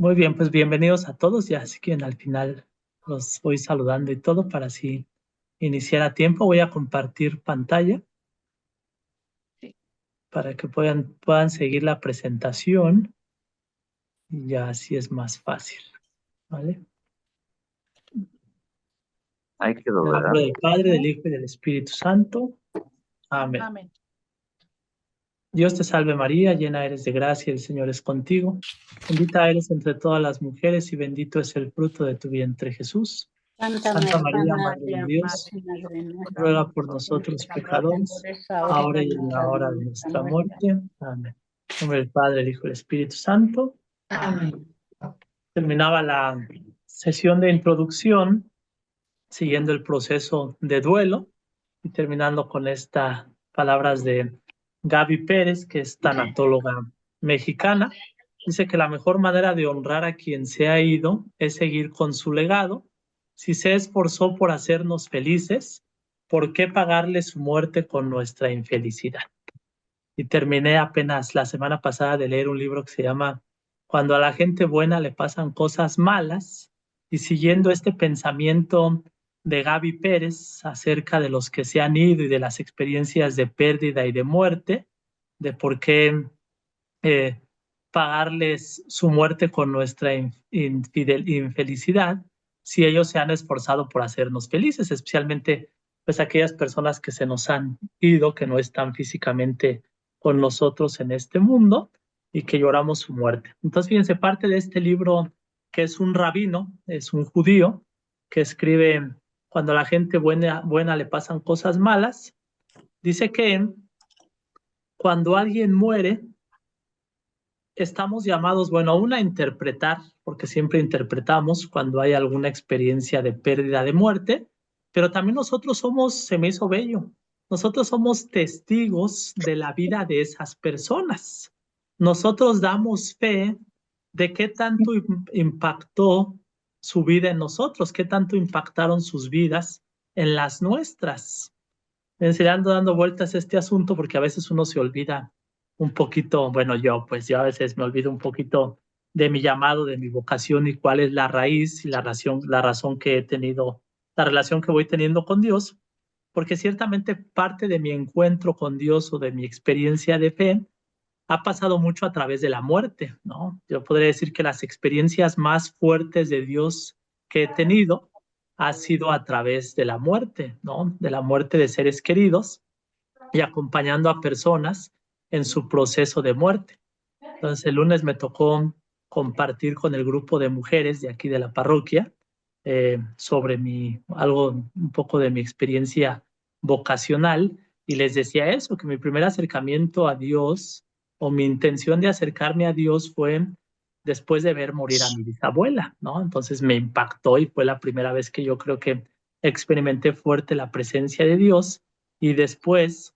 Muy bien, pues bienvenidos a todos. Ya así que al final los voy saludando y todo para así iniciar a tiempo. Voy a compartir pantalla Sí. para que puedan seguir la presentación y ya así es más fácil, ¿vale? Ahí quedó, En el ¿verdad? nombre del Padre, del Hijo y del Espíritu Santo. Amén. Amén. Dios te salve María, llena eres de gracia, el Señor es contigo. Bendita eres entre todas las mujeres y bendito es el fruto de tu vientre Jesús. Santa María, Madre de Dios, ruega por nosotros pecadores, ahora y en la hora de nuestra muerte. Amén. En nombre del Padre, el Hijo y el Espíritu Santo. Amén. Terminaba la sesión de introducción, siguiendo el proceso de duelo y terminando con estas palabras de Gaby Pérez, que es tanatóloga mexicana. Dice que la mejor manera de honrar a quien se ha ido es seguir con su legado. Si se esforzó por hacernos felices, ¿por qué pagarle su muerte con nuestra infelicidad? Y terminé apenas la semana pasada de leer un libro que se llama Cuando a la gente buena le pasan cosas malas, y siguiendo este pensamiento de Gaby Pérez acerca de los que se han ido y de las experiencias de pérdida y de muerte, de por qué eh, pagarles su muerte con nuestra infelicidad si ellos se han esforzado por hacernos felices, especialmente pues aquellas personas que se nos han ido, que no están físicamente con nosotros en este mundo y que lloramos su muerte. Entonces, fíjense, parte de este libro que es un rabino, es un judío, que escribe cuando a la gente buena le pasan cosas malas, dice que cuando alguien muere, estamos llamados, bueno, una a interpretar, porque siempre interpretamos cuando hay alguna experiencia de pérdida, de muerte, pero también nosotros somos, se me hizo bello, nosotros somos testigos de la vida de esas personas. Nosotros damos fe de qué tanto impactó su vida en nosotros, qué tanto impactaron sus vidas en las nuestras. Ando dando vueltas a este asunto porque a veces uno se olvida un poquito, bueno, yo a veces me olvido un poquito de mi llamado, de mi vocación y cuál es la raíz y la razón que he tenido, la relación que voy teniendo con Dios, porque ciertamente parte de mi encuentro con Dios o de mi experiencia de fe ha pasado mucho a través de la muerte, ¿no? Yo podría decir que las experiencias más fuertes de Dios que he tenido ha sido a través de la muerte, ¿no? De la muerte de seres queridos y acompañando a personas en su proceso de muerte. Entonces, el lunes me tocó compartir con el grupo de mujeres de aquí de la parroquia sobre algo, un poco de mi experiencia vocacional, y les decía eso, que mi primer acercamiento a Dios o mi intención de acercarme a Dios fue después de ver morir a mi bisabuela, ¿no? Entonces me impactó y fue la primera vez que yo creo que experimenté fuerte la presencia de Dios, y después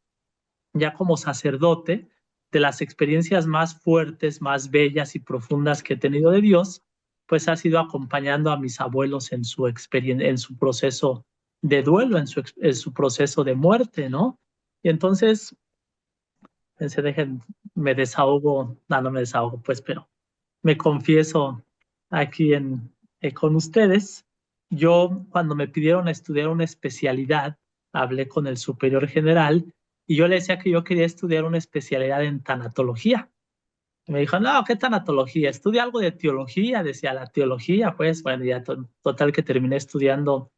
ya como sacerdote, de las experiencias más fuertes, más bellas y profundas que he tenido de Dios, pues ha sido acompañando a mis abuelos en su en su proceso de duelo, en su proceso de muerte, ¿no? Y entonces, pensé, me desahogo, no me desahogo, pues, pero me confieso aquí con ustedes. Yo, cuando me pidieron estudiar una especialidad, hablé con el superior general y yo le decía que yo quería estudiar una especialidad en tanatología. Y me dijo, no, ¿qué tanatología? Estudia algo de teología. Decía, la teología, pues, bueno, ya total que terminé estudiando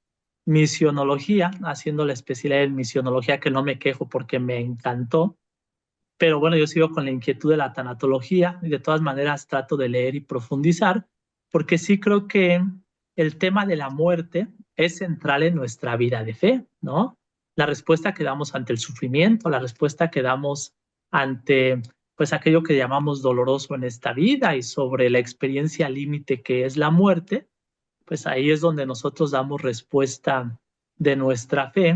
misionología, haciendo la especialidad en misionología, que no me quejo porque me encantó. Pero bueno, yo sigo con la inquietud de la tanatología y de todas maneras trato de leer y profundizar, porque sí creo que el tema de la muerte es central en nuestra vida de fe, ¿no? La respuesta que damos ante el sufrimiento, la respuesta que damos ante pues aquello que llamamos doloroso en esta vida y sobre la experiencia límite que es la muerte, pues ahí es donde nosotros damos respuesta de nuestra fe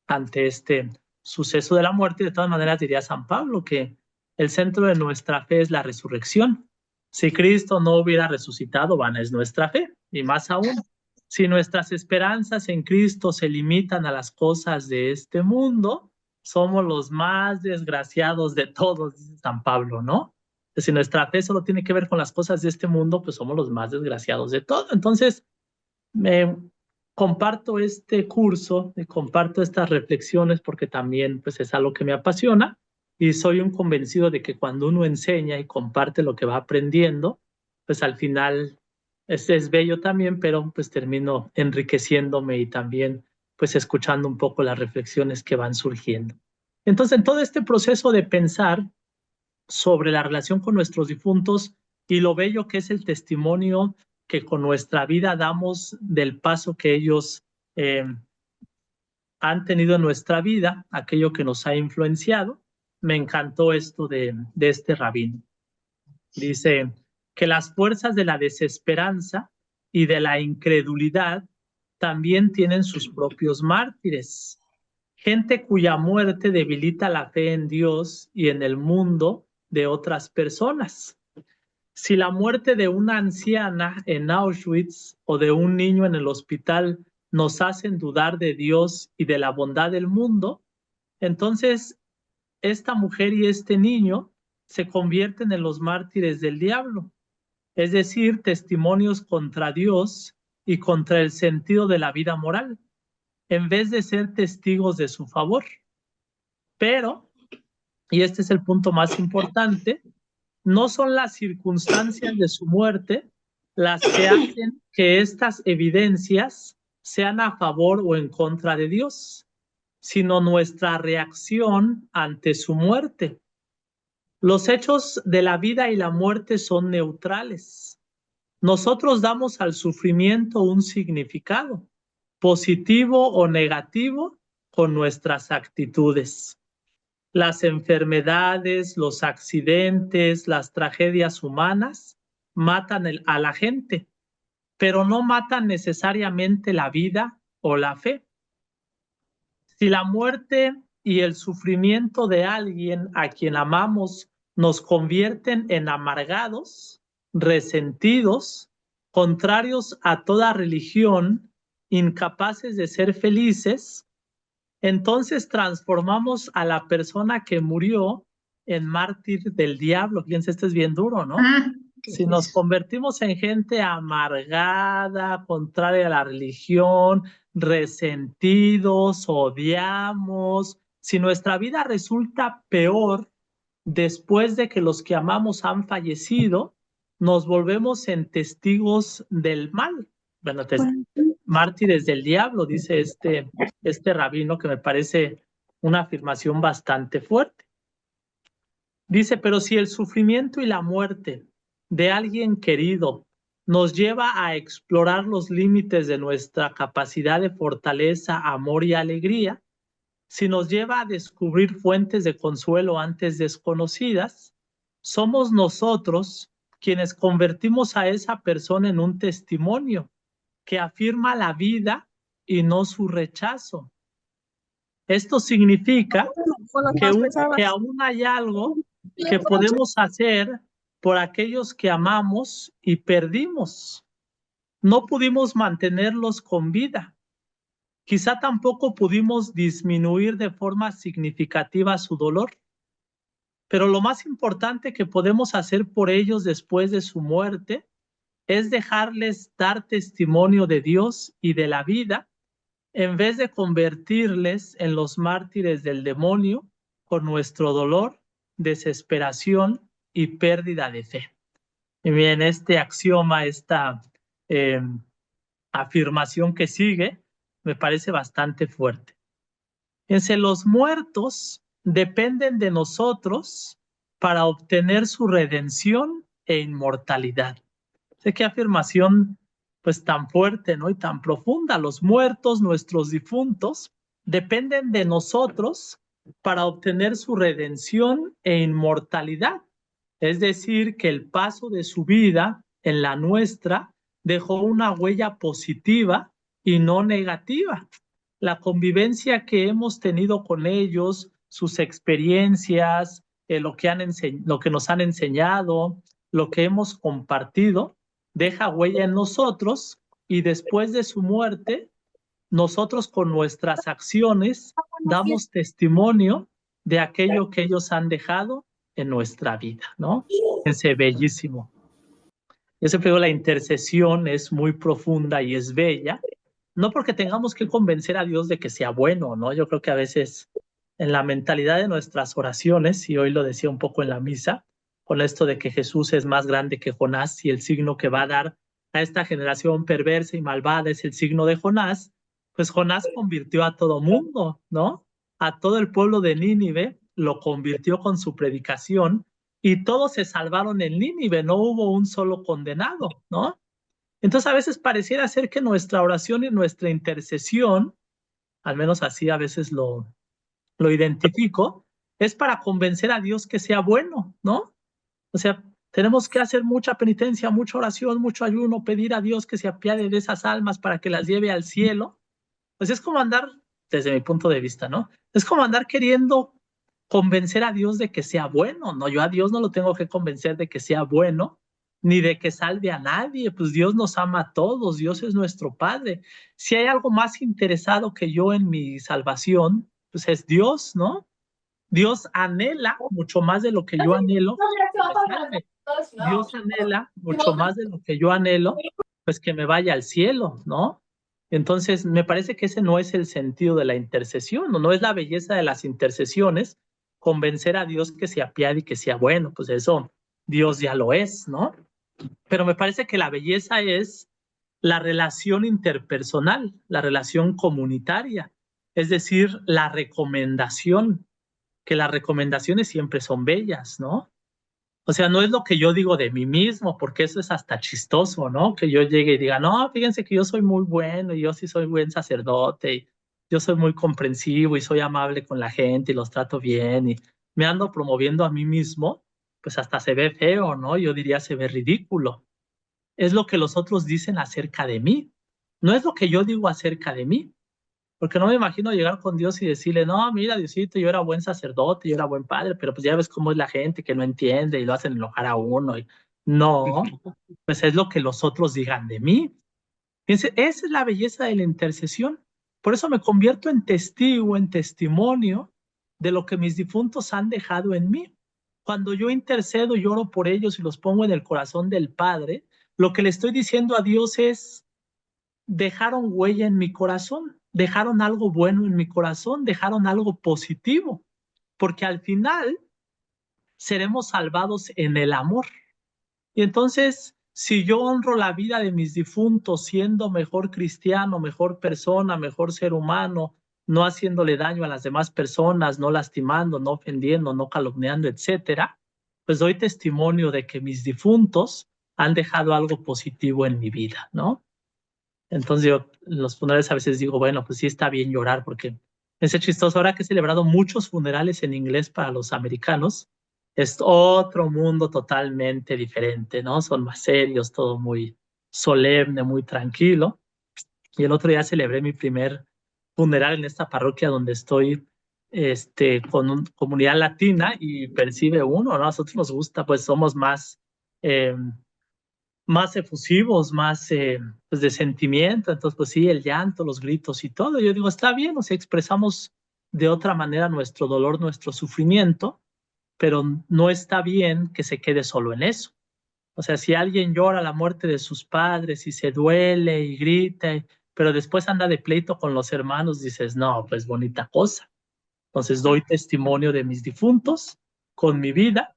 ante este suceso de la muerte. De todas maneras, diría San Pablo que el centro de nuestra fe es la resurrección. Si Cristo no hubiera resucitado, vana es nuestra fe. Y más aún, si nuestras esperanzas en Cristo se limitan a las cosas de este mundo, somos los más desgraciados de todos, dice San Pablo, ¿no? Pues si nuestra fe solo tiene que ver con las cosas de este mundo, pues somos los más desgraciados de todo. Entonces, me comparto este curso, comparto estas reflexiones porque también pues es algo que me apasiona y soy un convencido de que cuando uno enseña y comparte lo que va aprendiendo, pues al final es bello también, pero pues termino enriqueciéndome y también pues escuchando un poco las reflexiones que van surgiendo. Entonces, en todo este proceso de pensar sobre la relación con nuestros difuntos y lo bello que es el testimonio que con nuestra vida damos del paso que ellos eh, han tenido en nuestra vida, aquello que nos ha influenciado. Me encantó esto de este rabino. Dice que las fuerzas de la desesperanza y de la incredulidad también tienen sus propios mártires, gente cuya muerte debilita la fe en Dios y en el mundo de otras personas. Si la muerte de una anciana en Auschwitz o de un niño en el hospital nos hacen dudar de Dios y de la bondad del mundo, entonces esta mujer y este niño se convierten en los mártires del diablo, es decir, testimonios contra Dios y contra el sentido de la vida moral, en vez de ser testigos de su favor. Pero, y este es el punto más importante, no son las circunstancias de su muerte las que hacen que estas evidencias sean a favor o en contra de Dios, sino nuestra reacción ante su muerte. Los hechos de la vida y la muerte son neutrales. Nosotros damos al sufrimiento un significado, positivo o negativo, con nuestras actitudes. Las enfermedades, los accidentes, las tragedias humanas matan a la gente, pero no matan necesariamente la vida o la fe. Si la muerte y el sufrimiento de alguien a quien amamos nos convierten en amargados, resentidos, contrarios a toda religión, incapaces de ser felices, entonces transformamos a la persona que murió en mártir del diablo. Fíjense, esto es bien duro, ¿no? Si nos convertimos en gente amargada, contraria a la religión, resentidos, odiamos, si nuestra vida resulta peor después de que los que amamos han fallecido, nos volvemos en testigos del mal. Bueno, mártires del diablo, dice este rabino, que me parece una afirmación bastante fuerte. Dice, pero si el sufrimiento y la muerte de alguien querido nos lleva a explorar los límites de nuestra capacidad de fortaleza, amor y alegría, si nos lleva a descubrir fuentes de consuelo antes desconocidas, somos nosotros quienes convertimos a esa persona en un testimonio que afirma la vida y no su rechazo. Esto significa que aún hay algo que podemos hacer por aquellos que amamos y perdimos. No pudimos mantenerlos con vida. Quizá tampoco pudimos disminuir de forma significativa su dolor. Pero lo más importante que podemos hacer por ellos después de su muerte es dejarles dar testimonio de Dios y de la vida, en vez de convertirles en los mártires del demonio con nuestro dolor, desesperación y pérdida de fe. Y bien, este axioma, esta eh, afirmación que sigue, me parece bastante fuerte. Fíjense, los muertos dependen de nosotros para obtener su redención e inmortalidad. Sé qué afirmación pues tan fuerte, ¿no? Y tan profunda. Los muertos, nuestros difuntos, dependen de nosotros para obtener su redención e inmortalidad. Es decir, que el paso de su vida en la nuestra dejó una huella positiva y no negativa. La convivencia que hemos tenido con ellos, sus experiencias, lo que nos han enseñado, lo que hemos compartido, deja huella en nosotros y después de su muerte, nosotros con nuestras acciones damos testimonio de aquello que ellos han dejado en nuestra vida, ¿no? Es bellísimo. Yo siempre digo, la intercesión es muy profunda y es bella, no porque tengamos que convencer a Dios de que sea bueno, ¿no? Yo creo que a veces en la mentalidad de nuestras oraciones, y hoy lo decía un poco en la misa, con esto de que Jesús es más grande que Jonás y el signo que va a dar a esta generación perversa y malvada es el signo de Jonás, pues Jonás convirtió a todo mundo, ¿no? A todo el pueblo de Nínive lo convirtió con su predicación y todos se salvaron en Nínive, no hubo un solo condenado, ¿no? Entonces a veces pareciera ser que nuestra oración y nuestra intercesión, al menos así a veces lo identifico, es para convencer a Dios que sea bueno, ¿no? O sea, tenemos que hacer mucha penitencia, mucha oración, mucho ayuno, pedir a Dios que se apiade de esas almas para que las lleve al cielo. Pues es como andar, desde mi punto de vista, ¿no? Es como andar queriendo convencer a Dios de que sea bueno, ¿no? Yo a Dios no lo tengo que convencer de que sea bueno, ni de que salve a nadie, pues Dios nos ama a todos, Dios es nuestro Padre. Si hay algo más interesado que yo en mi salvación, pues es Dios, ¿no? Dios anhela mucho más de lo que yo anhelo que me salve. Dios anhela mucho más de lo que yo anhelo, pues que me vaya al cielo, ¿no? Entonces, me parece que ese no es el sentido de la intercesión, no es la belleza de las intercesiones, convencer a Dios que se apiade y que sea bueno, pues eso Dios ya lo es, ¿no? Pero me parece que la belleza es la relación interpersonal, la relación comunitaria, es decir, la recomendación, que las recomendaciones siempre son bellas, ¿no? O sea, no es lo que yo digo de mí mismo, porque eso es hasta chistoso, ¿no? Que yo llegue y diga, no, fíjense que yo soy muy bueno y yo sí soy buen sacerdote y yo soy muy comprensivo y soy amable con la gente y los trato bien y me ando promoviendo a mí mismo, pues hasta se ve feo, ¿no? Yo diría se ve ridículo. Es lo que los otros dicen acerca de mí, no es lo que yo digo acerca de mí. Porque no me imagino llegar con Dios y decirle, no, mira, Diosito, yo era buen sacerdote, yo era buen padre, pero pues ya ves cómo es la gente que no entiende y lo hacen enojar a uno. Y... No, pues es lo que los otros digan de mí. Fíjense, esa es la belleza de la intercesión. Por eso me convierto en testigo, en testimonio de lo que mis difuntos han dejado en mí. Cuando yo intercedo, lloro por ellos y los pongo en el corazón del Padre, lo que le estoy diciendo a Dios es, dejaron huella en mi corazón, dejaron algo bueno en mi corazón, dejaron algo positivo, porque al final seremos salvados en el amor. Y entonces, si yo honro la vida de mis difuntos siendo mejor cristiano, mejor persona, mejor ser humano, no haciéndole daño a las demás personas, no lastimando, no ofendiendo, no calumniando, etcétera, pues doy testimonio de que mis difuntos han dejado algo positivo en mi vida, ¿no? Entonces yo en los funerales a veces digo, bueno, pues sí está bien llorar porque es chistoso. Ahora que he celebrado muchos funerales en inglés para los americanos, es otro mundo totalmente diferente, ¿no? Son más serios, todo muy solemne, muy tranquilo. Y el otro día celebré mi primer funeral en esta parroquia donde estoy con una comunidad latina y percibe uno, ¿no? A nosotros nos gusta, pues somos más efusivos, más pues de sentimiento, entonces pues sí, el llanto, los gritos y todo. Yo digo, está bien, o sea, expresamos de otra manera nuestro dolor, nuestro sufrimiento, pero no está bien que se quede solo en eso. O sea, si alguien llora la muerte de sus padres y se duele y grita, pero después anda de pleito con los hermanos, dices, no, pues bonita cosa. Entonces doy testimonio de mis difuntos con mi vida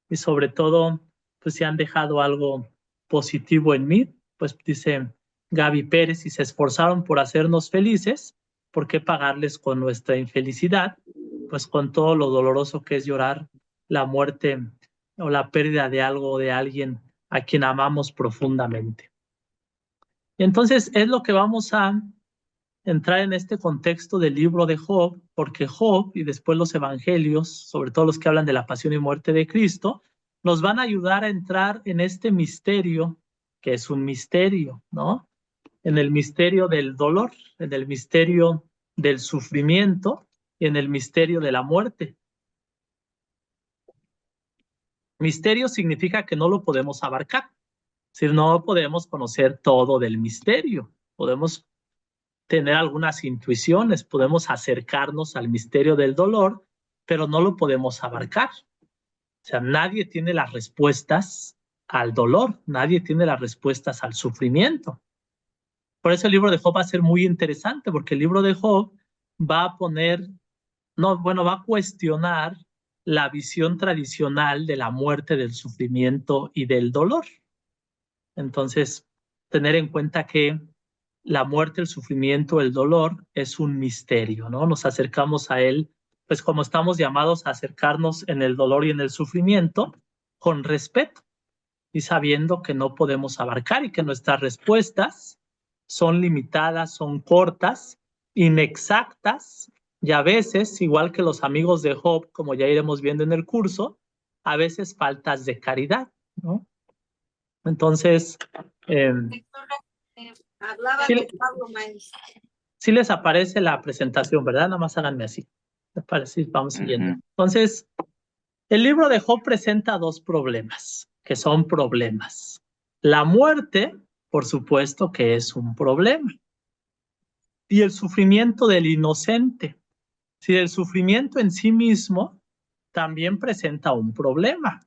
y sobre todo, pues si han dejado algo positivo en mí, pues dice Gaby Pérez, si se esforzaron por hacernos felices, ¿por qué pagarles con nuestra infelicidad? Pues con todo lo doloroso que es llorar la muerte o la pérdida de algo o de alguien a quien amamos profundamente. Entonces es lo que vamos a entrar en este contexto del libro de Job, porque Job y después los evangelios, sobre todo los que hablan de la pasión y muerte de Cristo, nos van a ayudar a entrar en este misterio, que es un misterio, ¿no? En el misterio del dolor, en el misterio del sufrimiento y en el misterio de la muerte. Misterio significa que no lo podemos abarcar, es decir, no podemos conocer todo del misterio, podemos tener algunas intuiciones, podemos acercarnos al misterio del dolor, pero no lo podemos abarcar. O sea, nadie tiene las respuestas al dolor, nadie tiene las respuestas al sufrimiento. Por eso el libro de Job va a ser muy interesante, porque el libro de Job va a poner, no, bueno, va a cuestionar la visión tradicional de la muerte, del sufrimiento y del dolor. Entonces, tener en cuenta que la muerte, el sufrimiento, el dolor es un misterio, ¿no? Nos acercamos a él, pues como estamos llamados a acercarnos en el dolor y en el sufrimiento, con respeto y sabiendo que no podemos abarcar y que nuestras respuestas son limitadas, son cortas, inexactas y a veces, igual que los amigos de Job, como ya iremos viendo en el curso, a veces faltas de caridad, ¿no? Entonces, eh, Hablaba sí, con Pablo Maíz. sí les aparece la presentación, ¿verdad? Nada más háganme así. ¿Les parece? Vamos siguiendo. Entonces, el libro de Job presenta dos problemas, que son problemas. La muerte, por supuesto que es un problema, y el sufrimiento del inocente. Si el sufrimiento en sí mismo también presenta un problema.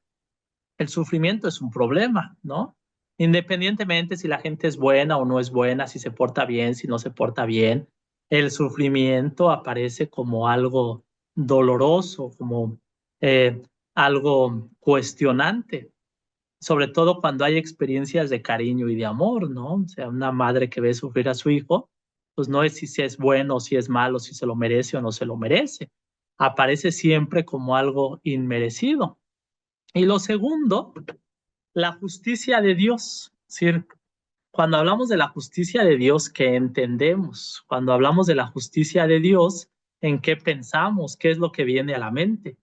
El sufrimiento es un problema, ¿no? Independientemente si la gente es buena o no es buena, si se porta bien, si no se porta bien, el sufrimiento aparece como algo doloroso, como eh, algo cuestionante, sobre todo cuando hay experiencias de cariño y de amor, ¿no? O sea, una madre que ve sufrir a su hijo, pues no es si es bueno o si es malo, si se lo merece o no se lo merece. Aparece siempre como algo inmerecido. Y lo segundo, la justicia de Dios. Es decir, cuando hablamos de la justicia de Dios, ¿qué entendemos? Cuando hablamos de la justicia de Dios, ¿en qué pensamos? ¿Qué es lo que viene a la mente?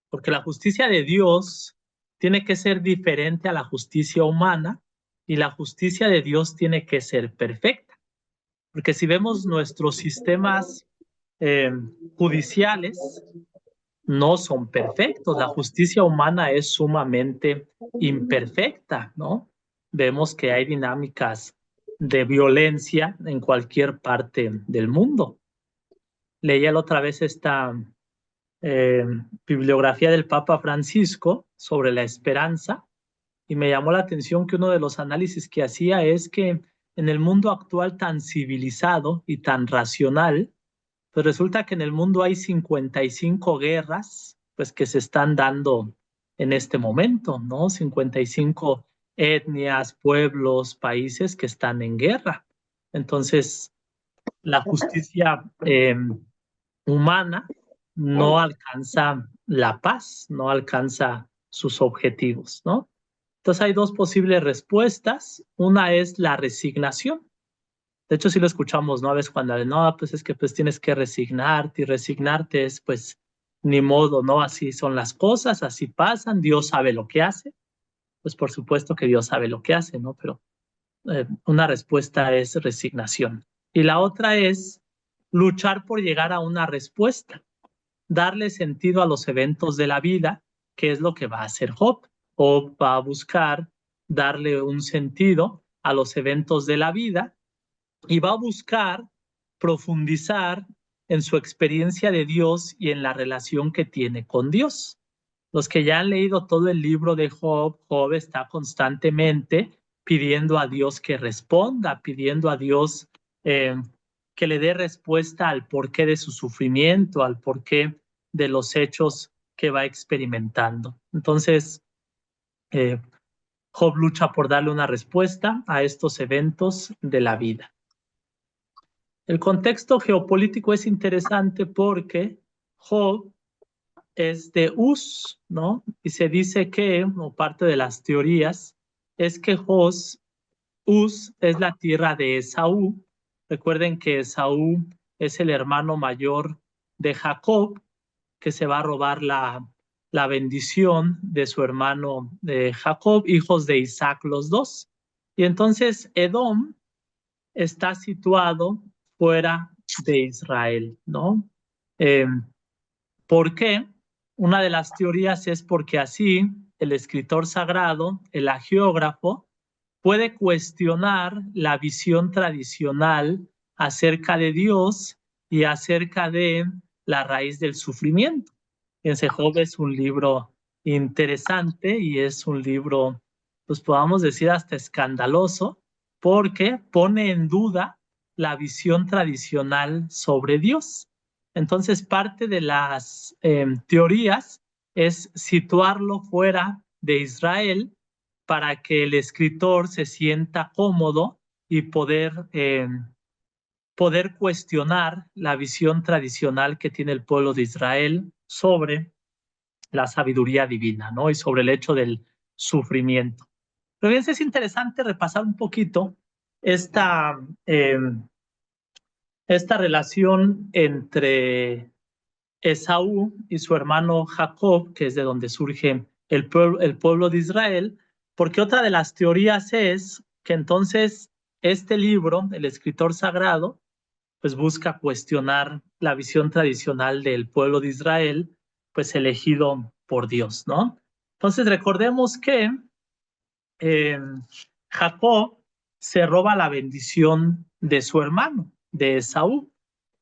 Porque la justicia de Dios tiene que ser diferente a la justicia humana y la justicia de Dios tiene que ser perfecta. Porque si vemos nuestros sistemas eh, judiciales, no son perfectos. La justicia humana es sumamente imperfecta, ¿no? Vemos que hay dinámicas de violencia en cualquier parte del mundo. Leía la otra vez esta eh, bibliografía del Papa Francisco sobre la esperanza y me llamó la atención que uno de los análisis que hacía es que en el mundo actual tan civilizado y tan racional, pues resulta que en el mundo hay 55 guerras, pues que se están dando en este momento, ¿no? 55 etnias, pueblos, países que están en guerra. Entonces, la justicia humana no alcanza la paz, no alcanza sus objetivos, ¿no? Entonces hay dos posibles respuestas. Una es la resignación. De hecho, sí lo escuchamos, ¿no? A veces cuando no, pues es que pues tienes que resignarte y resignarte es pues ni modo, ¿no? Así son las cosas, así pasan, Dios sabe lo que hace. Pues por supuesto que Dios sabe lo que hace, ¿no? Pero una respuesta es resignación. Y la otra es luchar por llegar a una respuesta, darle sentido a los eventos de la vida, que es lo que va a hacer Job. Job va a buscar darle un sentido a los eventos de la vida y va a buscar profundizar en su experiencia de Dios y en la relación que tiene con Dios. Los que ya han leído todo el libro de Job, Job está constantemente pidiendo a Dios que responda, pidiendo a Dios eh, que le dé respuesta al porqué de su sufrimiento, al porqué de los hechos que va experimentando. Entonces, eh, Job lucha por darle una respuesta a estos eventos de la vida. El contexto geopolítico es interesante porque Job es de Uz, ¿no? Y se dice que, o parte de las teorías, es que Uz es la tierra de Esaú. Recuerden que Esaú es el hermano mayor de Jacob, que se va a robar la bendición de su hermano de Jacob, hijos de Isaac los dos. Y entonces Edom está situado fuera de Israel, ¿no? Eh, ¿Por qué? Una de las teorías es porque así el escritor sagrado, el agiógrafo, puede cuestionar la visión tradicional acerca de Dios y acerca de la raíz del sufrimiento. Fíjense, Job es un libro interesante y es un libro, pues podamos decir hasta escandaloso, porque pone en duda la visión tradicional sobre Dios. Entonces, parte de las teorías es situarlo fuera de Israel para que el escritor se sienta cómodo y poder cuestionar la visión tradicional que tiene el pueblo de Israel sobre la sabiduría divina, ¿no? Y sobre el hecho del sufrimiento. Pero bien, es interesante repasar un poquito esta, eh, esta relación entre Esaú y su hermano Jacob, que es de donde surge el pueblo de Israel, porque otra de las teorías es que entonces este libro, el escritor sagrado, pues busca cuestionar la visión tradicional del pueblo de Israel, pues elegido por Dios, ¿no? Entonces recordemos que eh, Jacob se roba la bendición de su hermano, de Esaú,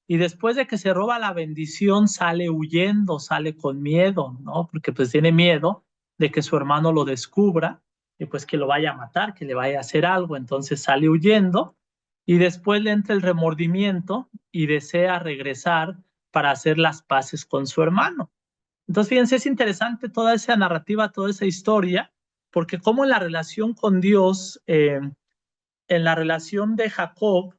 y después de que se roba la bendición sale huyendo, sale con miedo, ¿no? Porque pues tiene miedo de que su hermano lo descubra y pues que lo vaya a matar, que le vaya a hacer algo, entonces sale huyendo y después le entra el remordimiento y desea regresar para hacer las paces con su hermano. Entonces, fíjense, es interesante toda esa narrativa, toda esa historia, porque como en la relación con Dios, en la relación de Jacob,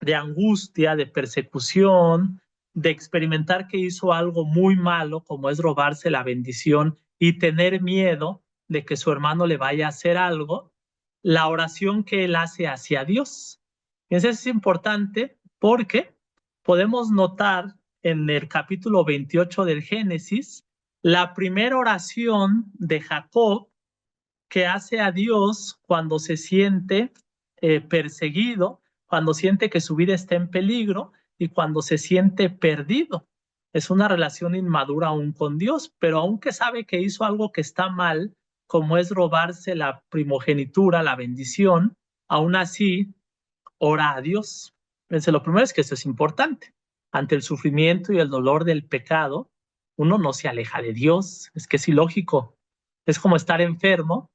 de angustia, de persecución, de experimentar que hizo algo muy malo, como es robarse la bendición y tener miedo de que su hermano le vaya a hacer algo, la oración que él hace hacia Dios. Eso es importante porque podemos notar en el capítulo 28 del Génesis la primera oración de Jacob que hace a Dios cuando se siente perseguido, cuando siente que su vida está en peligro y cuando se siente perdido. Es una relación inmadura aún con Dios, pero aunque sabe que hizo algo que está mal, como es robarse la primogenitura, la bendición, aún así ora a Dios. Entonces, lo primero es que eso es importante. Ante el sufrimiento y el dolor del pecado, uno no se aleja de Dios. Es que es ilógico. Es como estar enfermo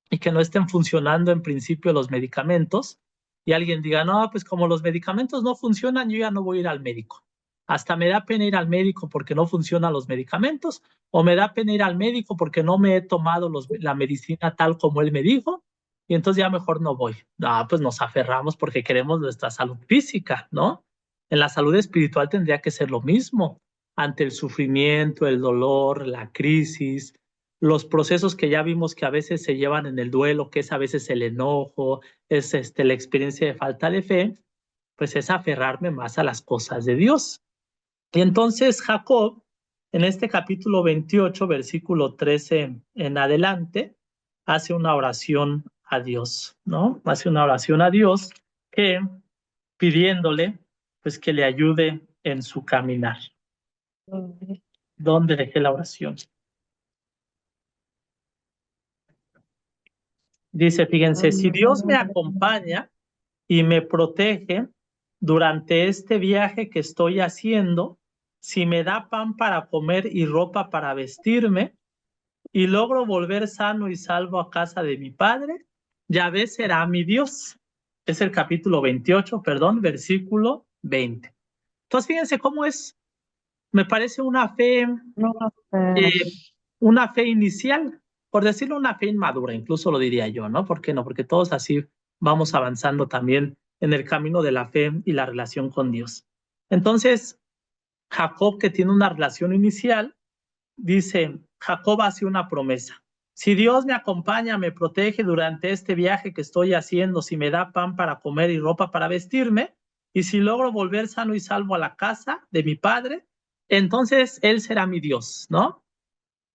y que no estén funcionando en principio los medicamentos y alguien diga, no, pues como los medicamentos no funcionan, yo ya no voy a ir al médico. Hasta me da pena ir al médico porque no funcionan los medicamentos o me da pena ir al médico porque no me he tomado la medicina tal como él me dijo y entonces ya mejor no voy. No, pues nos aferramos porque queremos nuestra salud física, ¿no? En la salud espiritual tendría que ser lo mismo. Ante el sufrimiento, el dolor, la crisis, los procesos que ya vimos que a veces se llevan en el duelo, que es a veces el enojo, es la experiencia de falta de fe, pues es aferrarme más a las cosas de Dios. Y entonces Jacob, en este capítulo 28, versículo 13 en adelante, hace una oración a Dios, ¿no? Hace una oración a Dios que pidiéndole, pues que le ayude en su caminar. ¿Dónde dejé la oración? Dice, fíjense, si Dios me acompaña y me protege durante este viaje que estoy haciendo, si me da pan para comer y ropa para vestirme, y logro volver sano y salvo a casa de mi padre, Yahvé será mi Dios. Es el capítulo 28, perdón, versículo 20. Entonces, fíjense cómo es, me parece No, eh, una fe inicial, por decirlo, una fe inmadura, incluso lo diría yo, ¿no? ¿Por qué no? Porque todos así vamos avanzando también en el camino de la fe y la relación con Dios. Entonces, Jacob, que tiene una relación inicial, dice, Jacob hace una promesa. Si Dios me acompaña, me protege durante este viaje que estoy haciendo, si me da pan para comer y ropa para vestirme, y si logro volver sano y salvo a la casa de mi padre, entonces Él será mi Dios, ¿no?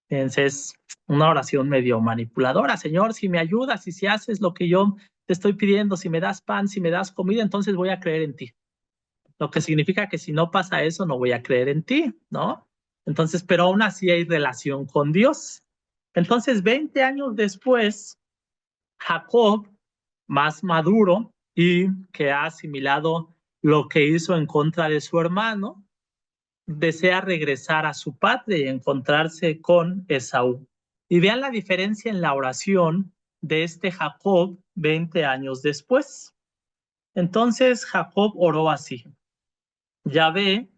Entonces, una oración medio manipuladora. Señor, si me ayudas y si haces lo que yo te estoy pidiendo, si me das pan, si me das comida, entonces voy a creer en ti. Lo que significa que si no pasa eso, no voy a creer en ti, ¿no? Entonces, pero aún así hay relación con Dios. Entonces, 20 años después, Jacob, más maduro y que ha asimilado lo que hizo en contra de su hermano, desea regresar a su patria y encontrarse con Esaú. Y vean la diferencia en la oración de este Jacob 20 años después. Entonces Jacob oró así: Yahvé,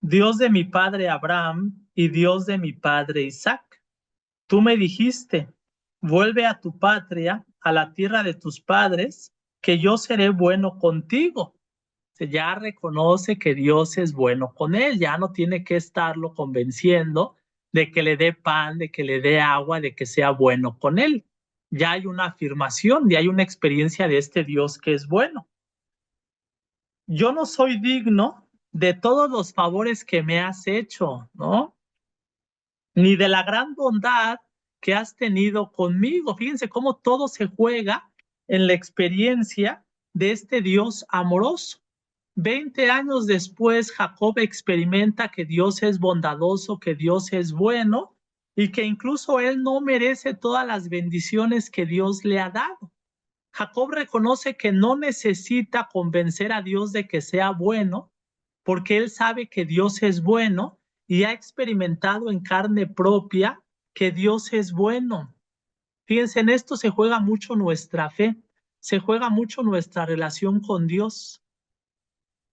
Dios de mi padre Abraham y Dios de mi padre Isaac, tú me dijiste, vuelve a tu patria, a la tierra de tus padres, que yo seré bueno contigo. Ya reconoce que Dios es bueno con él, ya no tiene que estarlo convenciendo de que le dé pan, de que le dé agua, de que sea bueno con él. Ya hay una afirmación, ya hay una experiencia de este Dios que es bueno. Yo no soy digno de todos los favores que me has hecho, ¿no? Ni de la gran bondad que has tenido conmigo. Fíjense cómo todo se juega en la experiencia de este Dios amoroso. 20 años después, Jacob experimenta que Dios es bondadoso, que Dios es bueno y que incluso él no merece todas las bendiciones que Dios le ha dado. Jacob reconoce que no necesita convencer a Dios de que sea bueno, porque él sabe que Dios es bueno y ha experimentado en carne propia que Dios es bueno. Fíjense, en esto se juega mucho nuestra fe, se juega mucho nuestra relación con Dios,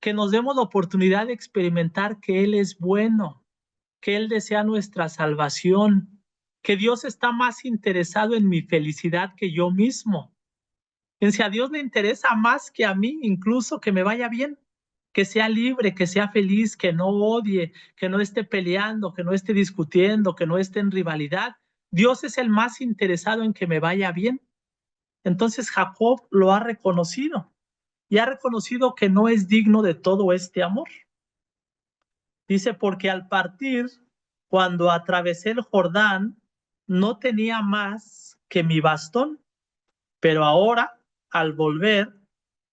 que nos demos la oportunidad de experimentar que Él es bueno, que Él desea nuestra salvación, que Dios está más interesado en mi felicidad que yo mismo. Si a Dios le interesa más que a mí, incluso que me vaya bien, que sea libre, que sea feliz, que no odie, que no esté peleando, que no esté discutiendo, que no esté en rivalidad. Dios es el más interesado en que me vaya bien. Entonces Jacob lo ha reconocido y ha reconocido que no es digno de todo este amor. Dice, porque al partir, cuando atravesé el Jordán, no tenía más que mi bastón, pero ahora, al volver,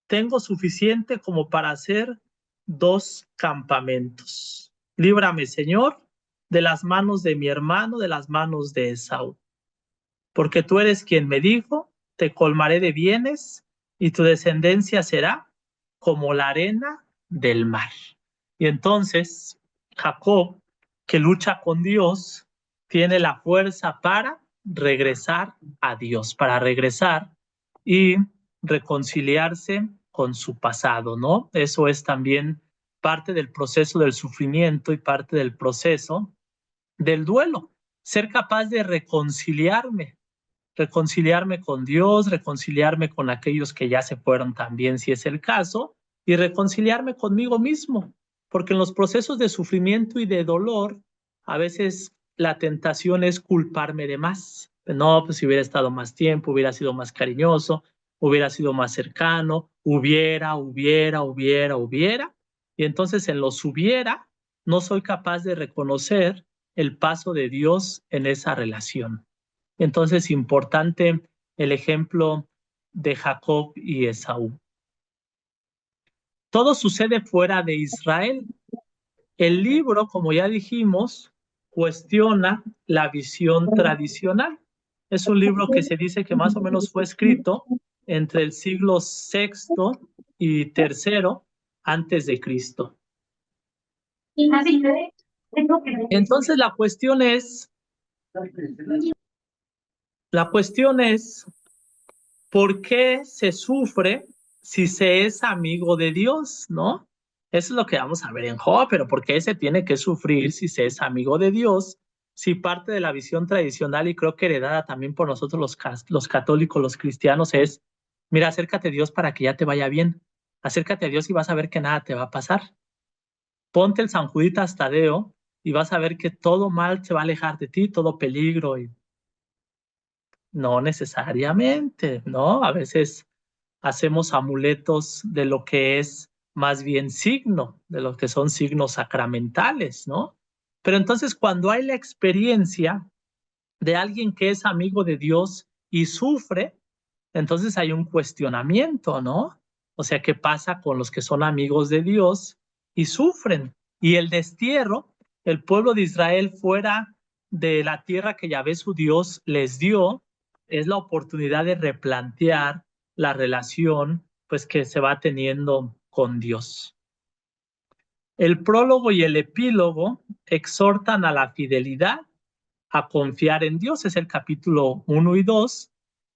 tengo suficiente como para hacer 2 campamentos. Líbrame, Señor, de las manos de mi hermano, de las manos de Esaú, porque tú eres quien me dijo, te colmaré de bienes y tu descendencia será como la arena del mar. Y entonces Jacob, que lucha con Dios, tiene la fuerza para regresar a Dios, para regresar y reconciliarse con su pasado, ¿no? Eso es también parte del proceso del sufrimiento y parte del proceso del duelo, ser capaz de reconciliarme con Dios, reconciliarme con aquellos que ya se fueron también, si es el caso, y reconciliarme conmigo mismo, porque en los procesos de sufrimiento y de dolor, a veces la tentación es culparme de más. No, pues si hubiera estado más tiempo, hubiera sido más cariñoso, hubiera sido más cercano, hubiera. Y entonces en los hubiera, no soy capaz de reconocer el paso de Dios en esa relación. Entonces, importante el ejemplo de Jacob y Esaú. Todo sucede fuera de Israel. El libro, como ya dijimos, cuestiona la visión tradicional. Es un libro que se dice que más o menos fue escrito entre el siglo VI y tercero antes de Cristo. Entonces la cuestión es, ¿por qué se sufre si se es amigo de Dios, no? Eso es lo que vamos a ver en Job, pero ¿por qué se tiene que sufrir si se es amigo de Dios? Si parte de la visión tradicional, y creo que heredada también por nosotros los católicos, los cristianos, es, mira, acércate a Dios para que ya te vaya bien. Acércate a Dios y vas a ver que nada te va a pasar. Ponte el San Juditas Tadeo y vas a ver que todo mal se va a alejar de ti, todo peligro. Y no necesariamente, ¿no? A veces hacemos amuletos de lo que es más bien signo, de lo que son signos sacramentales, ¿no? Pero entonces cuando hay la experiencia de alguien que es amigo de Dios y sufre, entonces hay un cuestionamiento, ¿no? O sea, ¿qué pasa con los que son amigos de Dios y sufren? Y el destierro, el pueblo de Israel fuera de la tierra que Yahvé su Dios les dio, es la oportunidad de replantear la relación pues que se va teniendo con Dios. El prólogo y el epílogo exhortan a la fidelidad, a confiar en Dios, es el capítulo 1 y 2,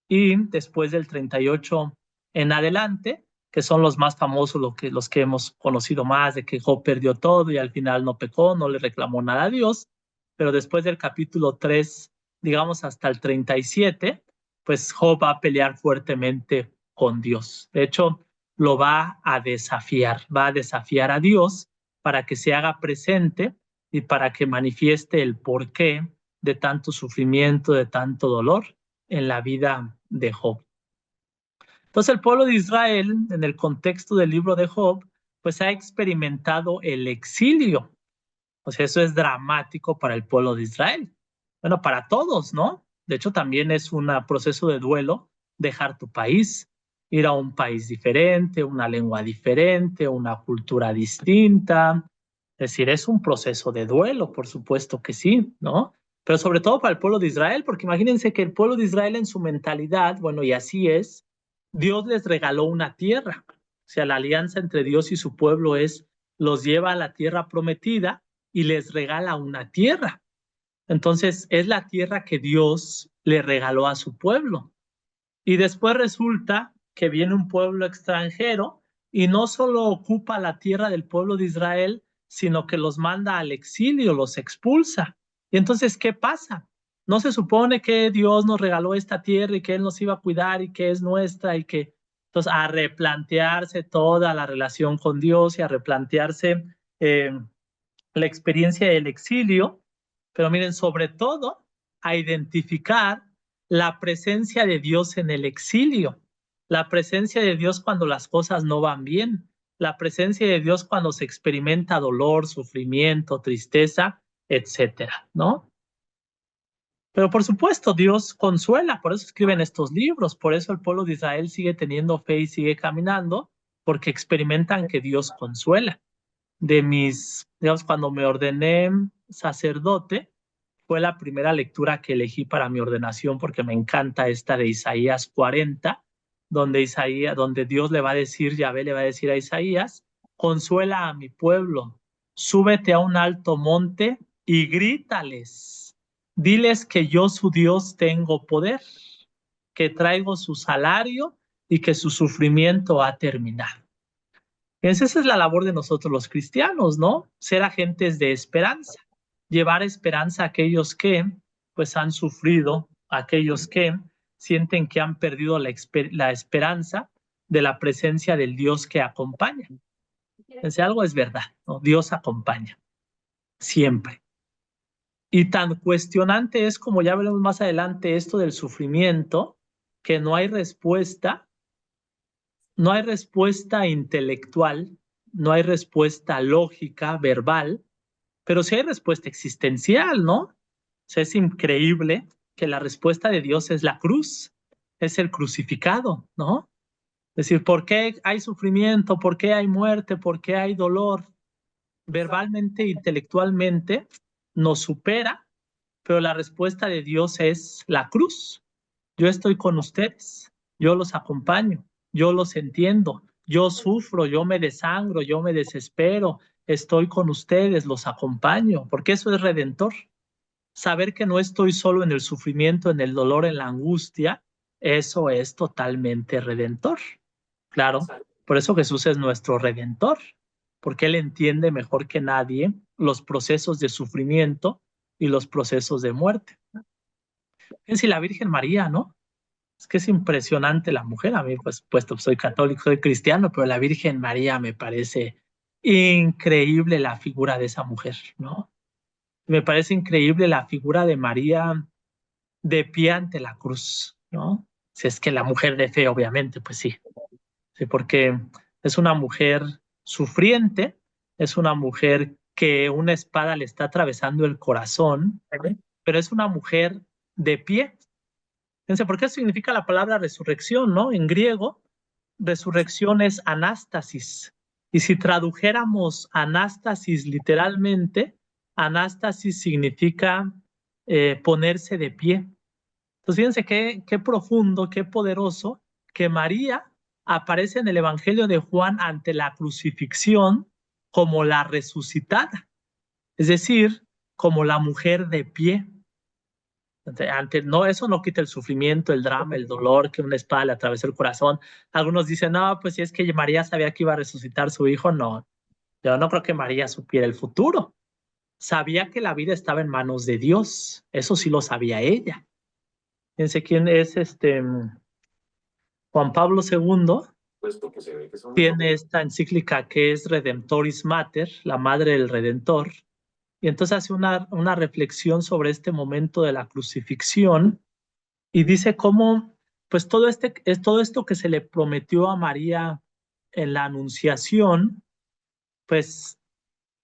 y después del 38 en adelante, que son los más famosos, los que hemos conocido más, de que Job perdió todo y al final no pecó, no le reclamó nada a Dios, pero después del capítulo 3, digamos hasta el 37, pues Job va a pelear fuertemente con Dios. De hecho, lo va a desafiar a Dios para que se haga presente y para que manifieste el porqué de tanto sufrimiento, de tanto dolor en la vida de Job. Entonces el pueblo de Israel, en el contexto del libro de Job, pues ha experimentado el exilio. O sea, eso es dramático para el pueblo de Israel. Bueno, para todos, ¿no? De hecho, también es un proceso de duelo dejar tu país, ir a un país diferente, una lengua diferente, una cultura distinta. Es decir, es un proceso de duelo, por supuesto que sí, ¿no? Pero sobre todo para el pueblo de Israel, porque imagínense que el pueblo de Israel en su mentalidad, bueno, y así es, Dios les regaló una tierra. O sea, la alianza entre Dios y su pueblo los lleva a la tierra prometida y les regala una tierra. Entonces, es la tierra que Dios le regaló a su pueblo. Y después resulta que viene un pueblo extranjero y no solo ocupa la tierra del pueblo de Israel, sino que los manda al exilio, los expulsa. Y entonces, ¿qué pasa? ¿No se supone que Dios nos regaló esta tierra y que Él nos iba a cuidar y que es nuestra y que... Entonces, a replantearse toda la relación con Dios y a replantearse la experiencia del exilio, pero miren, sobre todo a identificar la presencia de Dios en el exilio, la presencia de Dios cuando las cosas no van bien, la presencia de Dios cuando se experimenta dolor, sufrimiento, tristeza, etcétera, ¿no? Pero por supuesto, Dios consuela, por eso escriben estos libros, por eso el pueblo de Israel sigue teniendo fe y sigue caminando, porque experimentan que Dios consuela. Digamos, cuando me ordené sacerdote, fue la primera lectura que elegí para mi ordenación porque me encanta esta de Isaías 40, donde Dios le va a decir, Yahvé le va a decir a Isaías, consuela a mi pueblo, súbete a un alto monte y grítales, diles que yo su Dios tengo poder, que traigo su salario y que su sufrimiento ha terminado. Entonces, esa es la labor de nosotros los cristianos, ¿no? Ser agentes de esperanza, llevar esperanza a aquellos que pues han sufrido, a aquellos que sienten que han perdido la esperanza de la presencia del Dios que acompaña. Entonces, algo es verdad, ¿no? Dios acompaña, siempre. Y tan cuestionante es, como ya veremos más adelante, esto del sufrimiento, que no hay respuesta intelectual, no hay respuesta lógica, verbal, pero sí hay respuesta existencial, ¿no? O sea, es increíble que la respuesta de Dios es la cruz, es el crucificado, ¿no? Es decir, ¿por qué hay sufrimiento? ¿Por qué hay muerte? ¿Por qué hay dolor? Verbalmente, intelectualmente, nos supera, pero la respuesta de Dios es la cruz. Yo estoy con ustedes, yo los acompaño, yo los entiendo, yo sufro, yo me desangro, yo me desespero, estoy con ustedes, los acompaño, porque eso es redentor. Saber que no estoy solo en el sufrimiento, en el dolor, en la angustia, eso es totalmente redentor. Claro, por eso Jesús es nuestro redentor, porque Él entiende mejor que nadie los procesos de sufrimiento y los procesos de muerte. Es decir, la Virgen María, ¿no? Es que es impresionante la mujer. A mí, pues, puesto soy católico, soy cristiano, pero la Virgen María me parece increíble la figura de esa mujer, ¿no? Me parece increíble la figura de María de pie ante la cruz, ¿no? Si es que la mujer de fe, obviamente, pues sí. Sí, porque es una mujer sufriente, es una mujer que una espada le está atravesando el corazón, pero es una mujer de pie. Fíjense, ¿por qué significa la palabra resurrección, no? En griego, resurrección es anástasis. Y si tradujéramos anástasis literalmente, anástasis significa ponerse de pie. Entonces, fíjense qué profundo, qué poderoso que María aparece en el Evangelio de Juan ante la crucifixión como la resucitada, es decir, como la mujer de pie. No, eso no quita el sufrimiento, el drama, el dolor que una espada le atravesó el corazón. Algunos dicen, no, pues si es que María sabía que iba a resucitar su hijo, no. Yo no creo que María supiera el futuro. Sabía que la vida estaba en manos de Dios. Eso sí lo sabía ella. Fíjense quién es Juan Pablo II. Tiene esta encíclica que es Redemptoris Mater, la madre del Redentor. Y entonces hace una reflexión sobre este momento de la crucifixión y dice cómo, pues todo esto que se le prometió a María en la Anunciación, pues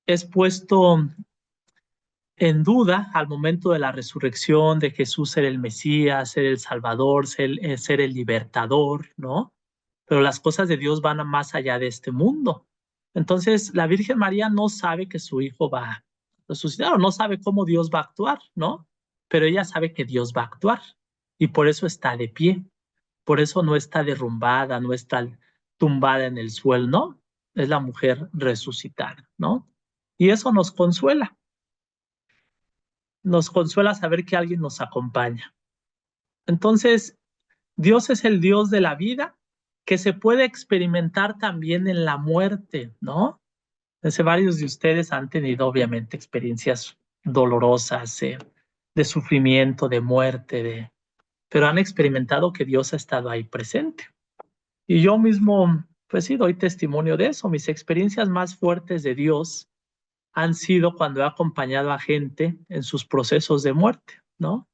es puesto en duda al momento de la resurrección, de Jesús ser el Mesías, ser el Salvador, ser el libertador, ¿no? Pero las cosas de Dios van más allá de este mundo. Entonces, la Virgen María no sabe que su hijo va a resucitar, o no sabe cómo Dios va a actuar, ¿no? Pero ella sabe que Dios va a actuar y por eso está de pie, por eso no está derrumbada, no está tumbada en el suelo, ¿no? Es la mujer resucitada, ¿no? Y eso nos consuela saber que alguien nos acompaña. Entonces, Dios es el Dios de la vida que se puede experimentar también en la muerte, ¿no? Varios de ustedes han tenido obviamente experiencias dolorosas, de sufrimiento, de muerte, pero han experimentado que Dios ha estado ahí presente. Y yo mismo, pues sí, doy testimonio de eso. Mis experiencias más fuertes de Dios han sido cuando he acompañado a gente en sus procesos de muerte, ¿no?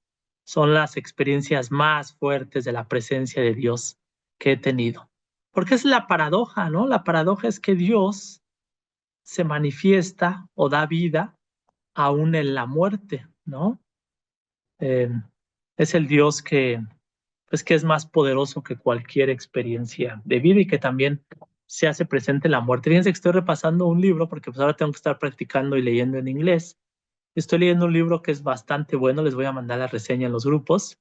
Son las experiencias más fuertes de la presencia de Dios que he tenido. Porque es la paradoja, ¿no? La paradoja es que Dios se manifiesta o da vida aún en la muerte, ¿no? Eh, es el Dios pues, que es más poderoso que cualquier experiencia de vida y que también se hace presente en la muerte. Fíjense que estoy repasando un libro porque pues ahora tengo que estar practicando y leyendo en inglés. Estoy leyendo un libro que es bastante bueno, les voy a mandar la reseña en los grupos,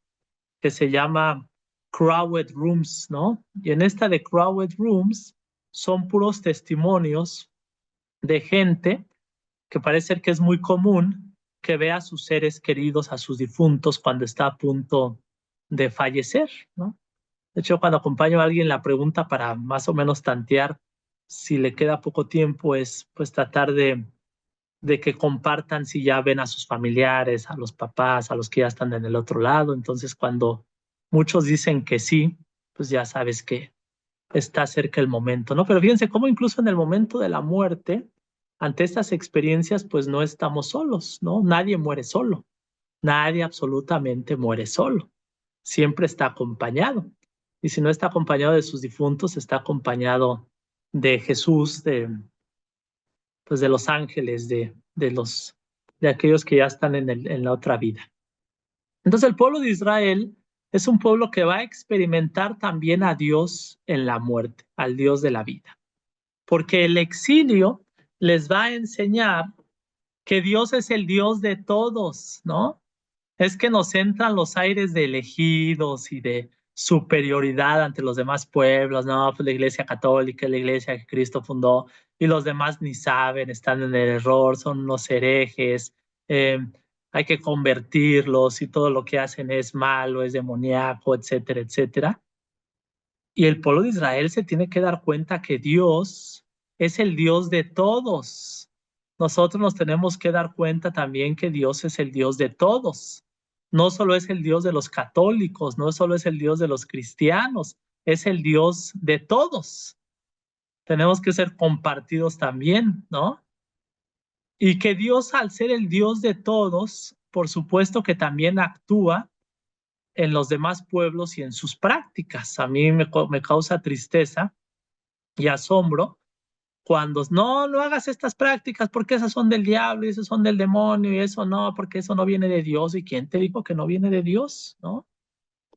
que se llama Crowded Rooms, ¿no? Y en esta de Crowded Rooms son puros testimonios de gente que parece ser que es muy común que vea a sus seres queridos, a sus difuntos cuando está a punto de fallecer, ¿no? De hecho, cuando acompaño a alguien, la pregunta para más o menos tantear si le queda poco tiempo es pues tratar de que compartan si ya ven a sus familiares, a los papás, a los que ya están en el otro lado. Entonces, cuando muchos dicen que sí, pues ya sabes que está cerca el momento, ¿no? Pero fíjense cómo incluso en el momento de la muerte, ante estas experiencias, pues no estamos solos, ¿no? Nadie muere solo, nadie absolutamente muere solo, siempre está acompañado. Y si no está acompañado de sus difuntos, está acompañado de Jesús, pues de los ángeles, de aquellos que ya están en la otra vida. Entonces el pueblo de Israel es un pueblo que va a experimentar también a Dios en la muerte, al Dios de la vida, porque el exilio les va a enseñar que Dios es el Dios de todos, ¿no? Es que nos entran los aires de elegidos y de superioridad ante los demás pueblos, ¿no? Pues la Iglesia Católica, la Iglesia que Cristo fundó, y los demás ni saben, están en el error, son unos herejes, eh, hay que convertirlos y todo lo que hacen es malo, es demoníaco, etcétera, etcétera. Y el pueblo de Israel se tiene que dar cuenta que Dios es el Dios de todos. Nosotros nos tenemos que dar cuenta también que Dios es el Dios de todos. No solo es el Dios de los católicos, no solo es el Dios de los cristianos, es el Dios de todos. Tenemos que ser compartidos también, ¿no? Y que Dios, al ser el Dios de todos, por supuesto que también actúa en los demás pueblos y en sus prácticas. A mí me causa tristeza y asombro cuando no hagas estas prácticas porque esas son del diablo y esas son del demonio y eso no, porque eso no viene de Dios. ¿Y quién te dijo que no viene de Dios? ¿No?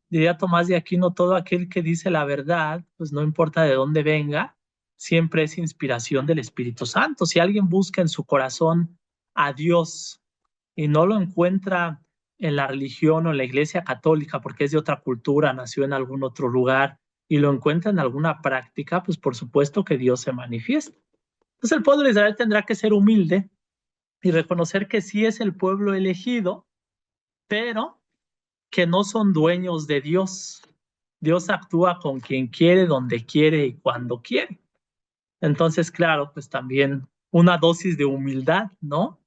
Diría Tomás de Aquino, todo aquel que dice la verdad, pues no importa de dónde venga, siempre es inspiración del Espíritu Santo. Si alguien busca en su corazón a Dios y no lo encuentra en la religión o en la iglesia católica porque es de otra cultura, nació en algún otro lugar y lo encuentra en alguna práctica, pues por supuesto que Dios se manifiesta. Entonces el pueblo de Israel tendrá que ser humilde y reconocer que sí es el pueblo elegido, pero que no son dueños de Dios. Dios actúa con quien quiere, donde quiere y cuando quiere. Entonces, claro, pues también una dosis de humildad, ¿no?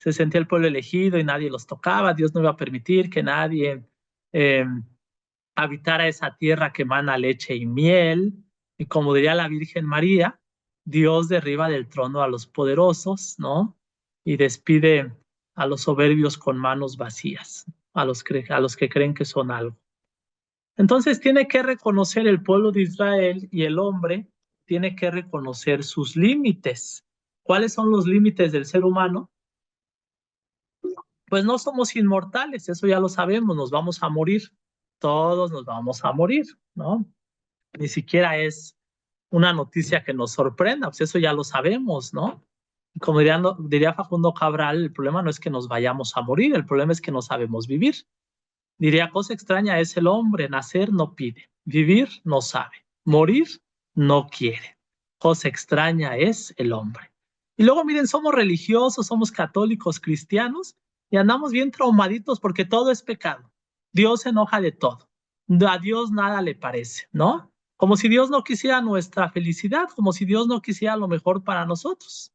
Se sentía el pueblo elegido y nadie los tocaba. Dios no iba a permitir que nadie eh, habitara esa tierra que emana leche y miel. Y como diría la Virgen María, Dios derriba del trono a los poderosos, ¿no? Y despide a los soberbios con manos vacías, a los que creen que son algo. Entonces tiene que reconocer el pueblo de Israel y el hombre tiene que reconocer sus límites. ¿Cuáles son los límites del ser humano? Pues no somos inmortales, eso ya lo sabemos, nos vamos a morir, todos nos vamos a morir, ¿no? Ni siquiera es una noticia que nos sorprenda, pues eso ya lo sabemos, ¿no? Como diría Facundo Cabral, el problema no es que nos vayamos a morir, el problema es que no sabemos vivir. Diría, cosa extraña es el hombre, nacer no pide, vivir no sabe, morir no quiere. Cosa extraña es el hombre. Y luego miren, somos religiosos, somos católicos, cristianos, y andamos bien traumaditos porque todo es pecado. Dios se enoja de todo. A Dios nada le parece, ¿no? Como si Dios no quisiera nuestra felicidad, como si Dios no quisiera lo mejor para nosotros.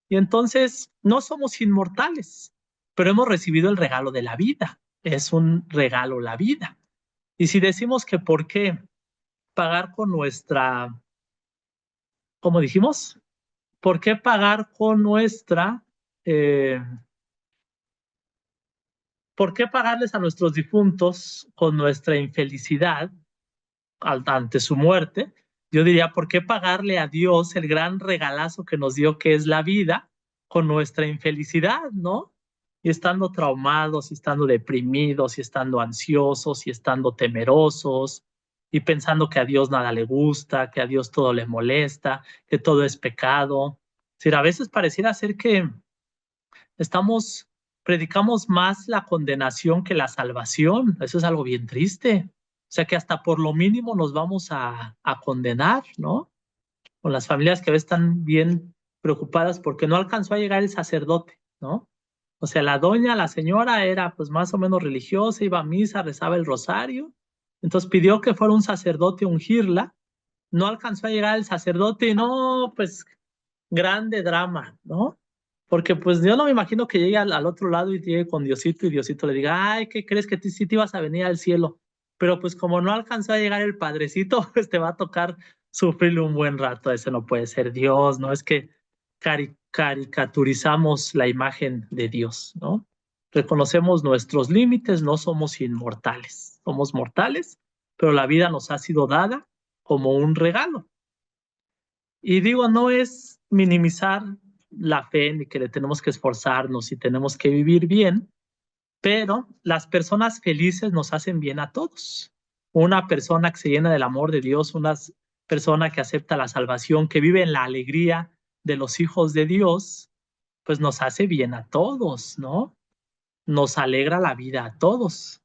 Y entonces no somos inmortales, pero hemos recibido el regalo de la vida. Es un regalo la vida. Y si decimos que por qué pagar con nuestra, como dijimos, ¿por qué pagar con nuestra, eh, por qué pagarles a nuestros difuntos con nuestra infelicidad ante su muerte? Yo diría, ¿por qué pagarle a Dios el gran regalazo que nos dio, que es la vida, con nuestra infelicidad, ¿no? Y estando traumados, y estando deprimidos, y estando ansiosos, y estando temerosos, y pensando que a Dios nada le gusta, que a Dios todo le molesta, que todo es pecado. Es decir, a veces pareciera ser que predicamos más la condenación que la salvación. Eso es algo bien triste. O sea que hasta por lo mínimo nos vamos a condenar, ¿no? Con las familias que a veces están bien preocupadas porque no alcanzó a llegar el sacerdote, ¿no? O sea, la señora era pues más o menos religiosa, iba a misa, rezaba el rosario, entonces pidió que fuera un sacerdote a ungirla, no alcanzó a llegar el sacerdote y no, pues grande drama, ¿no? Porque pues yo no me imagino que llegue al otro lado y llegue con Diosito y Diosito le diga, ay, ¿qué crees que sí te ibas a venir al cielo? Pero pues como no alcanzó a llegar el padrecito, pues te va a tocar sufrirle un buen rato. Ese no puede ser Dios, ¿no? Es que caricaturizamos la imagen de Dios, ¿no? Reconocemos nuestros límites, no somos inmortales, somos mortales, pero la vida nos ha sido dada como un regalo. Y digo, no es minimizar la fe ni que le tenemos que esforzarnos y tenemos que vivir bien, pero las personas felices nos hacen bien a todos. Una persona que se llena del amor de Dios, una persona que acepta la salvación, que vive en la alegría de los hijos de Dios, pues nos hace bien a todos, ¿no? Nos alegra la vida a todos.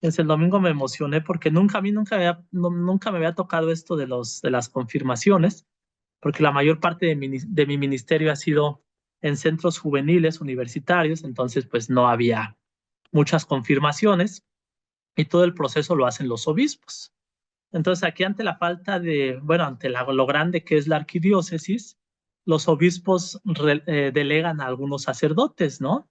El domingo me emocioné porque a mí nunca me había tocado esto de las confirmaciones, porque la mayor parte de mi ministerio ha sido en centros juveniles universitarios, entonces pues no había muchas confirmaciones y todo el proceso lo hacen los obispos. Entonces aquí ante la falta de, bueno, ante lo grande que es la arquidiócesis, los obispos delegan a algunos sacerdotes, ¿no?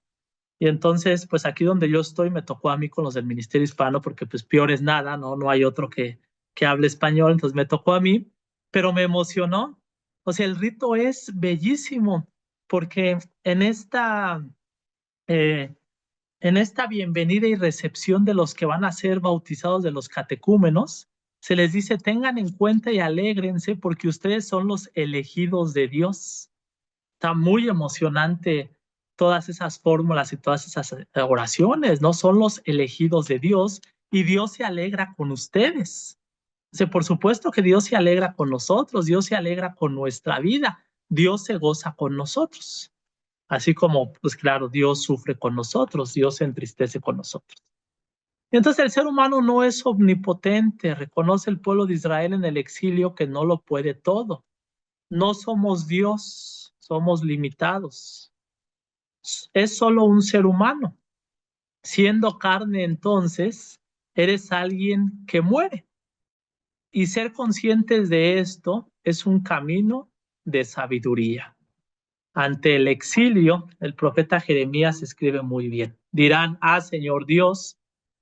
Y entonces, pues aquí donde yo estoy me tocó a mí con los del Ministerio Hispano, porque pues peor es nada, ¿no? No hay otro que hable español, entonces me tocó a mí, pero me emocionó. O sea, el rito es bellísimo, porque eh, en esta bienvenida y recepción de los que van a ser bautizados de los catecúmenos, se les dice, tengan en cuenta y alégrense porque ustedes son los elegidos de Dios. Está muy emocionante todas esas fórmulas y todas esas oraciones, ¿no? Son los elegidos de Dios y Dios se alegra con ustedes. O sea, por supuesto que Dios se alegra con nosotros, Dios se alegra con nuestra vida, Dios se goza con nosotros. Así como, pues claro, Dios sufre con nosotros, Dios se entristece con nosotros. Entonces el ser humano no es omnipotente, reconoce el pueblo de Israel en el exilio que no lo puede todo. No somos Dios, somos limitados. Es solo un ser humano. Siendo carne, entonces, eres alguien que muere. Y ser conscientes de esto es un camino de sabiduría. Ante el exilio, el profeta Jeremías escribe muy bien. Dirán, Señor Dios,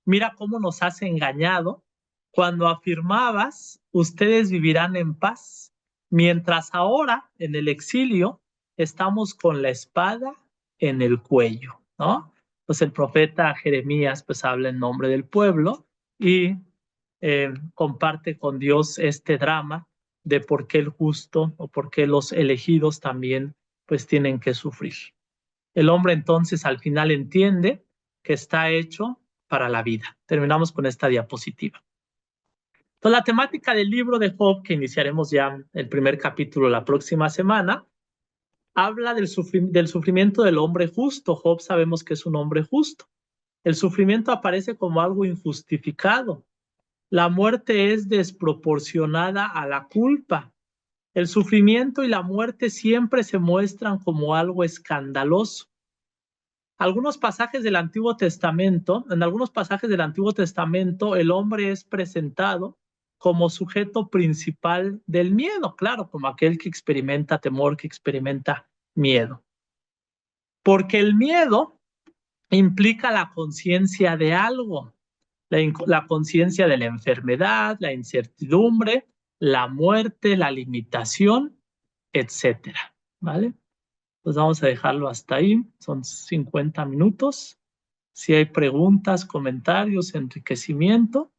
mira cómo nos has engañado cuando afirmabas, ustedes vivirán en paz, mientras ahora, en el exilio, estamos con la espada en el cuello, ¿no? Pues el profeta Jeremías pues habla en nombre del pueblo y comparte con Dios este drama de por qué el justo o por qué los elegidos también pues tienen que sufrir. El hombre entonces al final entiende que está hecho para la vida. Terminamos con esta diapositiva. Entonces, la temática del libro de Job, que iniciaremos ya el primer capítulo la próxima semana, habla del sufrimiento del hombre justo. Job sabemos que es un hombre justo. El sufrimiento aparece como algo injustificado. La muerte es desproporcionada a la culpa. El sufrimiento y la muerte siempre se muestran como algo escandaloso. Algunos pasajes del Antiguo Testamento, en algunos pasajes del Antiguo Testamento, el hombre es presentado como sujeto principal del miedo, claro, como aquel que experimenta temor, que experimenta miedo. Porque el miedo implica la conciencia de algo, la conciencia de la enfermedad, la incertidumbre, la muerte, la limitación, etcétera, ¿vale? Pues vamos a dejarlo hasta ahí, son 50 minutos. Si hay preguntas, comentarios, enriquecimiento,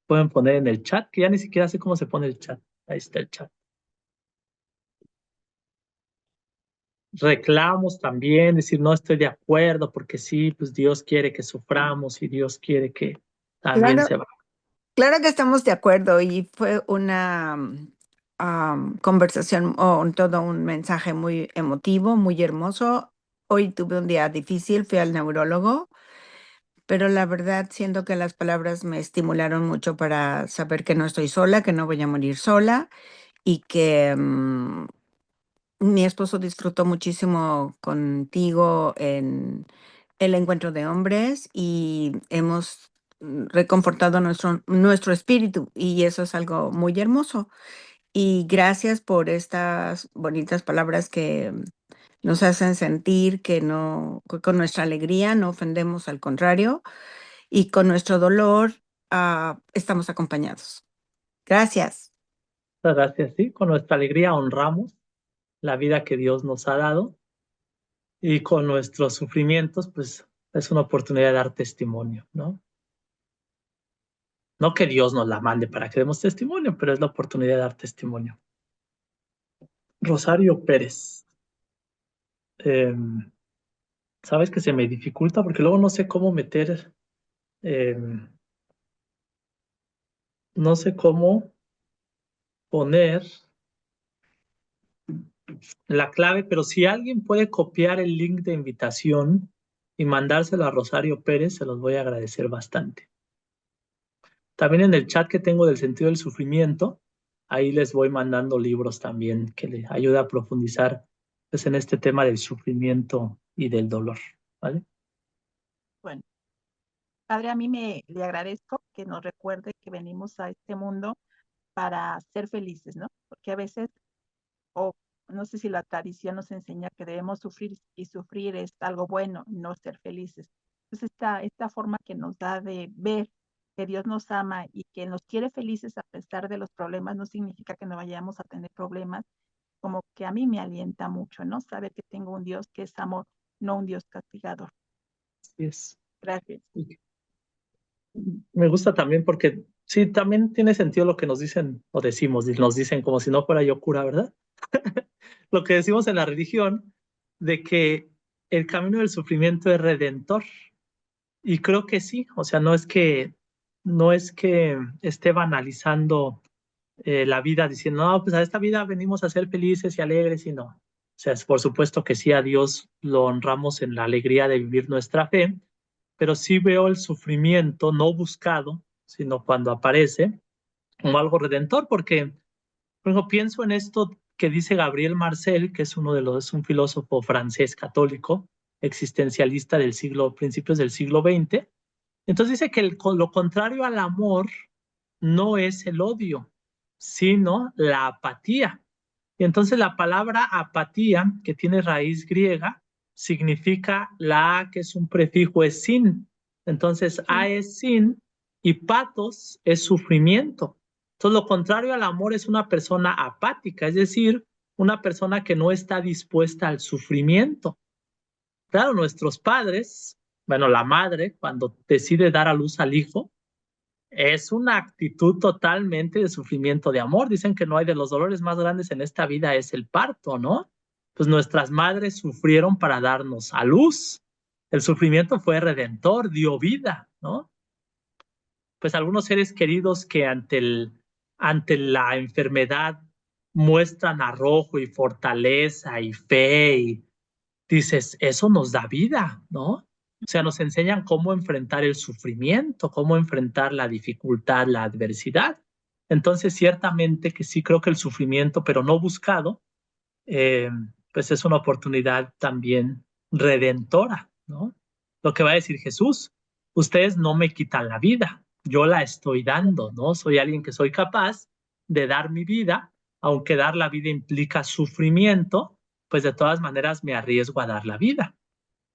pueden poner en el chat, que ya ni siquiera sé cómo se pone el chat. Ahí está el chat. Reclamos también, decir no estoy de acuerdo porque sí, pues Dios quiere que suframos y Dios quiere que también Claro, se va. claro que estamos de acuerdo y fue una conversación o todo un mensaje muy emotivo, muy hermoso. Hoy tuve un día difícil, fui al neurólogo, pero la verdad siento que las palabras me estimularon mucho para saber que no estoy sola, que no voy a morir sola y que mi esposo disfrutó muchísimo contigo en el encuentro de hombres y hemos reconfortado nuestro espíritu y eso es algo muy hermoso. Y gracias por estas bonitas palabras que nos hacen sentir que no, que con nuestra alegría no ofendemos, al contrario, y con nuestro dolor estamos acompañados. Gracias. Muchas gracias, sí, con nuestra alegría honramos la vida que Dios nos ha dado y con nuestros sufrimientos, pues es una oportunidad de dar testimonio, ¿no? No que Dios nos la mande para que demos testimonio, pero es la oportunidad de dar testimonio. Rosario Pérez. Eh, Sabes que se me dificulta porque luego no sé cómo meter, eh, no sé cómo poner la clave, pero si alguien puede copiar el link de invitación y mandárselo a Rosario Pérez, se los voy a agradecer bastante. También en el chat que tengo del sentido del sufrimiento, ahí les voy mandando libros también que les ayuda a profundizar pues, en este tema del sufrimiento y del dolor, ¿vale? Bueno, Padre, a mí le agradezco que nos recuerde que venimos a este mundo para ser felices, ¿no? Porque a veces, o no sé si la tradición nos enseña que debemos sufrir y sufrir es algo bueno, no ser felices. Entonces, esta forma que nos da de ver que Dios nos ama y que nos quiere felices a pesar de los problemas, no significa que no vayamos a tener problemas, como que a mí me alienta mucho, ¿no? Saber que tengo un Dios que es amor, no un Dios castigador. Así es. Gracias. Me gusta también porque sí, también tiene sentido lo que nos dicen o decimos, y nos dicen como si no fuera yo cura, ¿verdad? Lo que decimos en la religión de que el camino del sufrimiento es redentor. Y creo que sí, o sea, no es que esté banalizando la vida diciendo, no, pues a esta vida venimos a ser felices y alegres y no. O sea, por supuesto que sí, a Dios lo honramos en la alegría de vivir nuestra fe, pero sí veo el sufrimiento no buscado, sino cuando aparece, como algo redentor, porque por ejemplo, pienso en esto que dice Gabriel Marcel, que es es un filósofo francés católico, existencialista principios del siglo XX. Entonces dice que lo contrario al amor no es el odio, sino la apatía. Y entonces la palabra apatía, que tiene raíz griega, significa la A, que es un prefijo, es sin. Entonces A es sin y patos es sufrimiento. Entonces lo contrario al amor es una persona apática, es decir, una persona que no está dispuesta al sufrimiento. Claro, nuestros padres, bueno, la madre, cuando decide dar a luz al hijo, es una actitud totalmente de sufrimiento de amor. Dicen que no hay de los dolores más grandes en esta vida es el parto, ¿no? Pues nuestras madres sufrieron para darnos a luz. El sufrimiento fue redentor, dio vida, ¿no? Pues algunos seres queridos que ante la enfermedad muestran arrojo y fortaleza y fe y dices, eso nos da vida, ¿no? O sea, nos enseñan cómo enfrentar el sufrimiento, cómo enfrentar la dificultad, la adversidad. Entonces, ciertamente que sí creo que el sufrimiento, pero no buscado, eh, pues es una oportunidad también redentora, ¿no? Lo que va a decir Jesús, ustedes no me quitan la vida, yo la estoy dando, ¿no? Soy alguien que soy capaz de dar mi vida, aunque dar la vida implica sufrimiento, pues de todas maneras me arriesgo a dar la vida.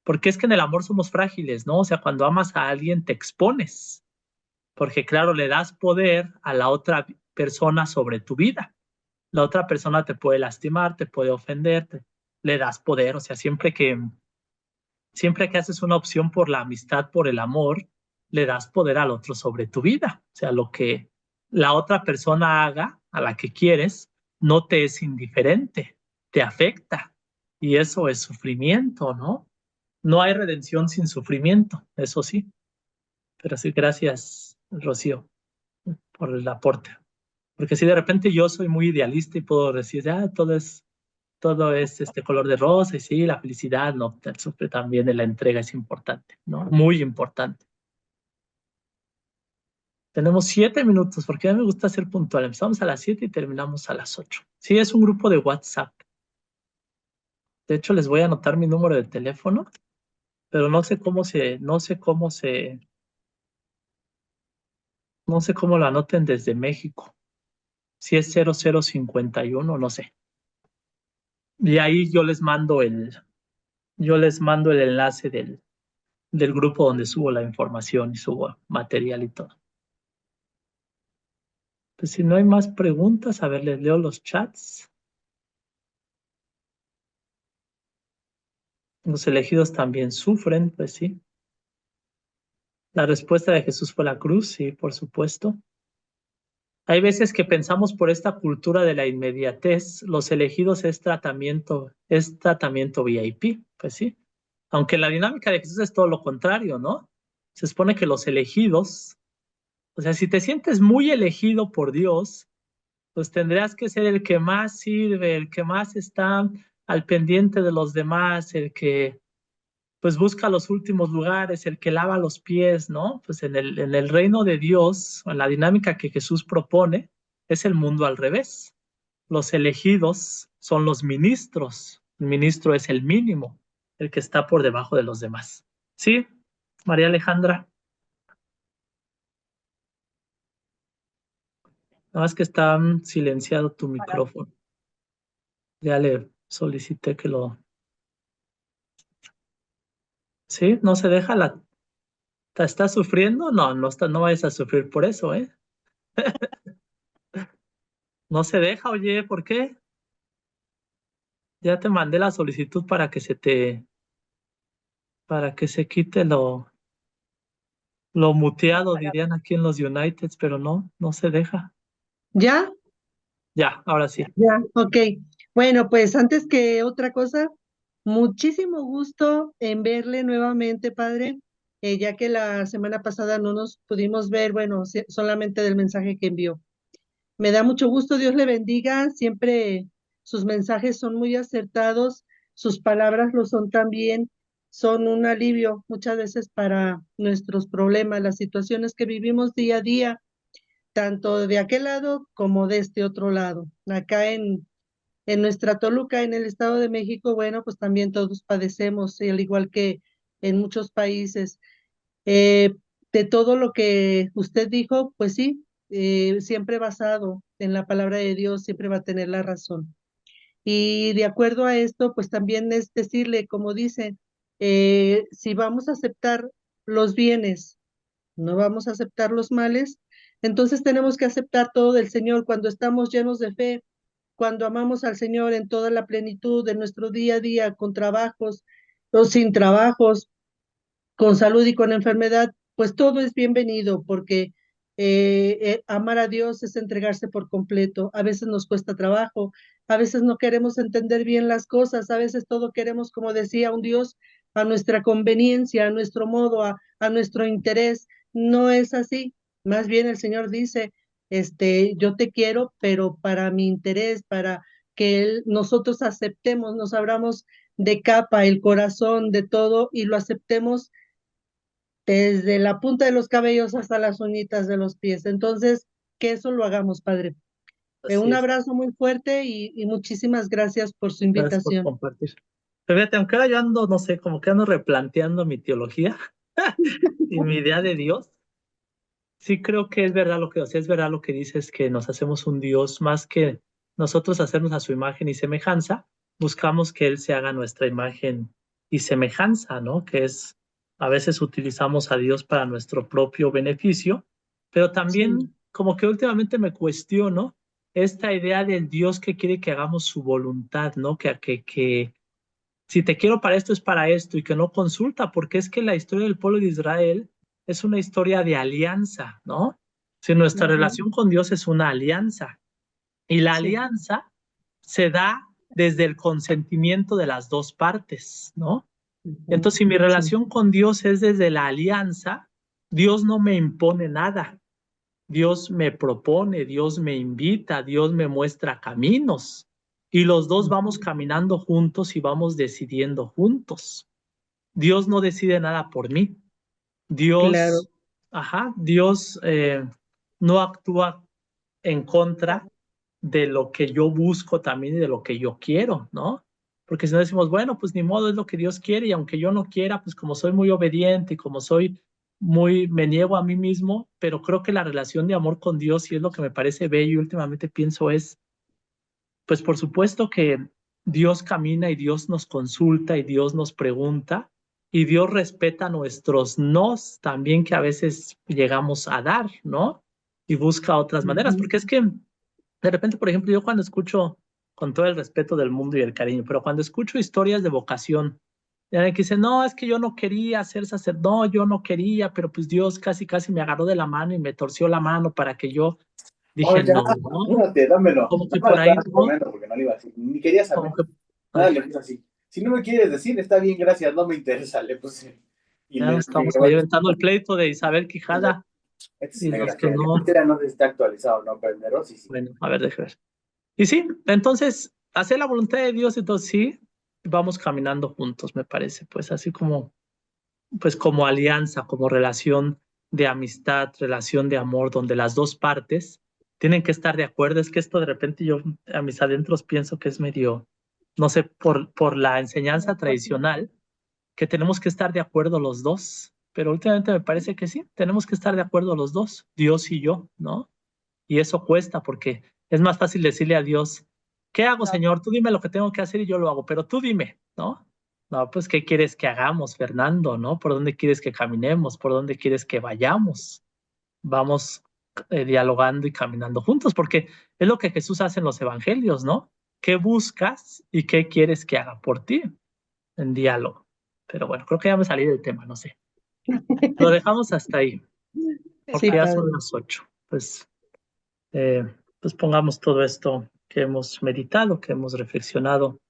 Porque es que en el amor somos frágiles, ¿no? O sea, cuando amas a alguien te expones, porque claro, le das poder a la otra persona sobre tu vida. La otra persona te puede lastimar, te puede ofender, le das poder, o sea, siempre que haces una opción por la amistad, por el amor, le das poder al otro sobre tu vida. O sea, lo que la otra persona haga, a la que quieres, no te es indiferente, te afecta. Y eso es sufrimiento, ¿no? No hay redención sin sufrimiento, eso sí. Pero sí, gracias, Rocío, por el aporte. Porque si de repente yo soy muy idealista y puedo decir, todo es este color de rosa y sí, la felicidad, no, también la entrega es importante, ¿no? Muy importante. Tenemos 7 minutos, porque a mí me gusta ser puntual. Empezamos a las 7 y terminamos a las 8. Sí, es un grupo de WhatsApp. De hecho, les voy a anotar mi número de teléfono, pero no sé cómo lo anoten desde México. Si es 0051, no sé. Y ahí yo les mando el enlace del grupo donde subo la información y subo material y todo. Pues si no hay más preguntas, a ver, les leo los chats. Los elegidos también sufren, pues sí. La respuesta de Jesús fue la cruz, sí, por supuesto. Hay veces que pensamos por esta cultura de la inmediatez, los elegidos es tratamiento VIP, pues sí. Aunque la dinámica de Jesús es todo lo contrario, ¿no? Se supone que los elegidos, o sea, si te sientes muy elegido por Dios, pues tendrías que ser el que más sirve, el que más está al pendiente de los demás, el que pues busca los últimos lugares, el que lava los pies, ¿no? Pues en el reino de Dios, en la dinámica que Jesús propone, es el mundo al revés. Los elegidos son los ministros. El ministro es el mínimo, el que está por debajo de los demás. ¿Sí, María Alejandra? Nada más que está silenciado tu micrófono. Ya le solicité que lo... ¿Sí? ¿No se deja ¿Está sufriendo? No, no vayas a sufrir por eso, ¿eh? No se deja, oye, ¿por qué? Ya te mandé la solicitud para que se quite lo muteado, dirían aquí en los Uniteds, pero no se deja. ¿Ya? Ya, ahora sí. Ya, ok. Bueno, pues antes que otra cosa, muchísimo gusto en verle nuevamente, padre, ya que la semana pasada no nos pudimos ver, bueno, solamente del mensaje que envió. Me da mucho gusto, Dios le bendiga, siempre sus mensajes son muy acertados, sus palabras lo son también, son un alivio muchas veces para nuestros problemas, las situaciones que vivimos día a día. tanto de aquel lado como de este otro lado. Acá en nuestra Toluca, en el Estado de México, bueno, pues también todos padecemos, al igual que en muchos países. Eh, de todo lo que usted dijo, pues sí, siempre basado en la palabra de Dios, siempre va a tener la razón. Y de acuerdo a esto, pues también es decirle, como dice, si vamos a aceptar los bienes, no vamos a aceptar los males, entonces tenemos que aceptar todo del Señor cuando estamos llenos de fe, cuando amamos al Señor en toda la plenitud de nuestro día a día, con trabajos o sin trabajos, con salud y con enfermedad, pues todo es bienvenido porque amar a Dios es entregarse por completo. A veces nos cuesta trabajo, a veces no queremos entender bien las cosas, a veces todo queremos, como decía un Dios, a nuestra conveniencia, a nuestro modo, a nuestro interés. No es así. Más bien el Señor dice, yo te quiero, pero para mi interés, para que nosotros aceptemos, nos abramos de capa el corazón de todo y lo aceptemos desde la punta de los cabellos hasta las uñitas de los pies. Entonces, que eso lo hagamos, Padre. Así Un es. abrazo muy fuerte y muchísimas gracias por su Gracias por invitación. compartir. Pero fíjate, aunque ahora yo ando, no sé, como que ando replanteando mi teología y mi idea de Dios, sí creo que es verdad lo que, o sea, es verdad lo que dices, que nos hacemos un Dios más que nosotros hacernos a su imagen y semejanza, buscamos que Él se haga nuestra imagen y semejanza, ¿no? Que es, a veces utilizamos a Dios para nuestro propio beneficio, pero también Sí. como que últimamente me cuestiono esta idea del Dios que quiere que hagamos su voluntad, ¿no? Que si te quiero para esto es para esto y que no consulta, porque es que la historia del pueblo de Israel es una historia de alianza, ¿no? Si nuestra Ujú. relación con Dios es una alianza y la Sí. alianza se da desde el consentimiento de las dos partes, ¿no? Ujú. Entonces, si mi Sí. relación con Dios es desde la alianza, Dios no me impone nada. Dios me propone, Dios me invita, Dios me muestra caminos y los dos vamos Ujú. caminando juntos y vamos decidiendo juntos. Dios no decide nada por mí. Claro. Dios no actúa en contra de lo que yo busco también y de lo que yo quiero, ¿no? Porque si no decimos, bueno, pues ni modo, es lo que Dios quiere y aunque yo no quiera, pues como soy muy obediente y como soy muy, me niego a mí mismo, pero creo que la relación de amor con Dios, y es lo que me parece bello y últimamente pienso es, pues por supuesto que Dios camina y Dios nos consulta y Dios nos pregunta y Dios respeta nuestros nos también que a veces llegamos a dar, ¿no? Y busca otras maneras, Ujú. porque es que de repente, por ejemplo, yo cuando escucho, con todo el respeto del mundo y el cariño, pero cuando escucho historias de vocación, ya que dicen, no, es que yo no quería ser sacerdote, no, yo no quería, pero pues Dios casi, casi me agarró de la mano y me torció la mano para que yo Oh, dije, ya, no, ¿no? apúrate, dámelo. Como que Nada más por lo ahí estaba no, comiendo porque no le iba a decir. Ni quería como saber. que, Nada, ay, le puse así. Si no me quieres decir, está bien, gracias, no me interesa, le puse. Y ya le nos dije, estamos ahí aventando el pleito de Isabel Quijada esta es y una los que gracia. no, No sé si está actualizado, ¿no? Pero sí, sí. bueno, a ver, déjame ver. Y sí, entonces, hacer la voluntad de Dios, entonces sí, vamos caminando juntos, me parece, pues así como pues como alianza, como relación de amistad, relación de amor, donde las dos partes tienen que estar de acuerdo. Es que esto de repente yo a mis adentros pienso que es medio, no sé, por la enseñanza tradicional, que tenemos que estar de acuerdo los dos, pero últimamente me parece que sí, tenemos que estar de acuerdo los dos, Dios y yo, ¿no? Y eso cuesta porque es más fácil decirle a Dios, ¿qué hago, Señor? Tú dime lo que tengo que hacer y yo lo hago, pero tú dime, ¿no? No, pues, ¿qué quieres que hagamos, Fernando? ¿No? ¿Por dónde quieres que caminemos? ¿Por dónde quieres que vayamos? Vamos dialogando y caminando juntos, porque es lo que Jesús hace en los evangelios, ¿no? ¿Qué buscas y qué quieres que haga por ti? En diálogo. Pero bueno, creo que ya me salí del tema, no sé. Lo dejamos hasta ahí, Sí, porque ya Padre. son las 8. Eh, pues pongamos todo esto que hemos meditado, que hemos reflexionado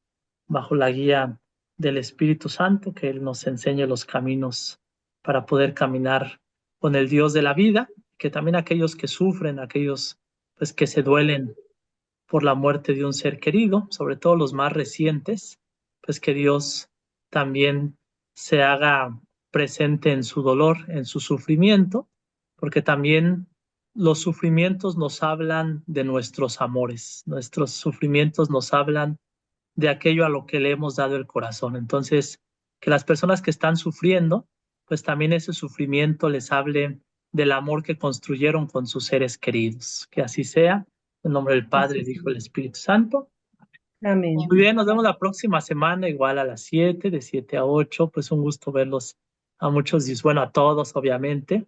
bajo la guía del Espíritu Santo, que Él nos enseñe los caminos para poder caminar con el Dios de la vida, que también aquellos que sufren, aquellos pues que se duelen por la muerte de un ser querido, sobre todo los más recientes, pues que Dios también se haga presente en su dolor, en su sufrimiento, porque también los sufrimientos nos hablan de nuestros amores, nuestros sufrimientos nos hablan de aquello a lo que le hemos dado el corazón. Entonces, que las personas que están sufriendo, pues también ese sufrimiento les hable del amor que construyeron con sus seres queridos. Que así sea, en nombre del Padre, el Hijo y el Espíritu Santo. Amén. Muy bien, nos vemos la próxima semana, igual a las 7, de 7 a 8. Pues un gusto verlos a muchos, bueno, a todos, obviamente.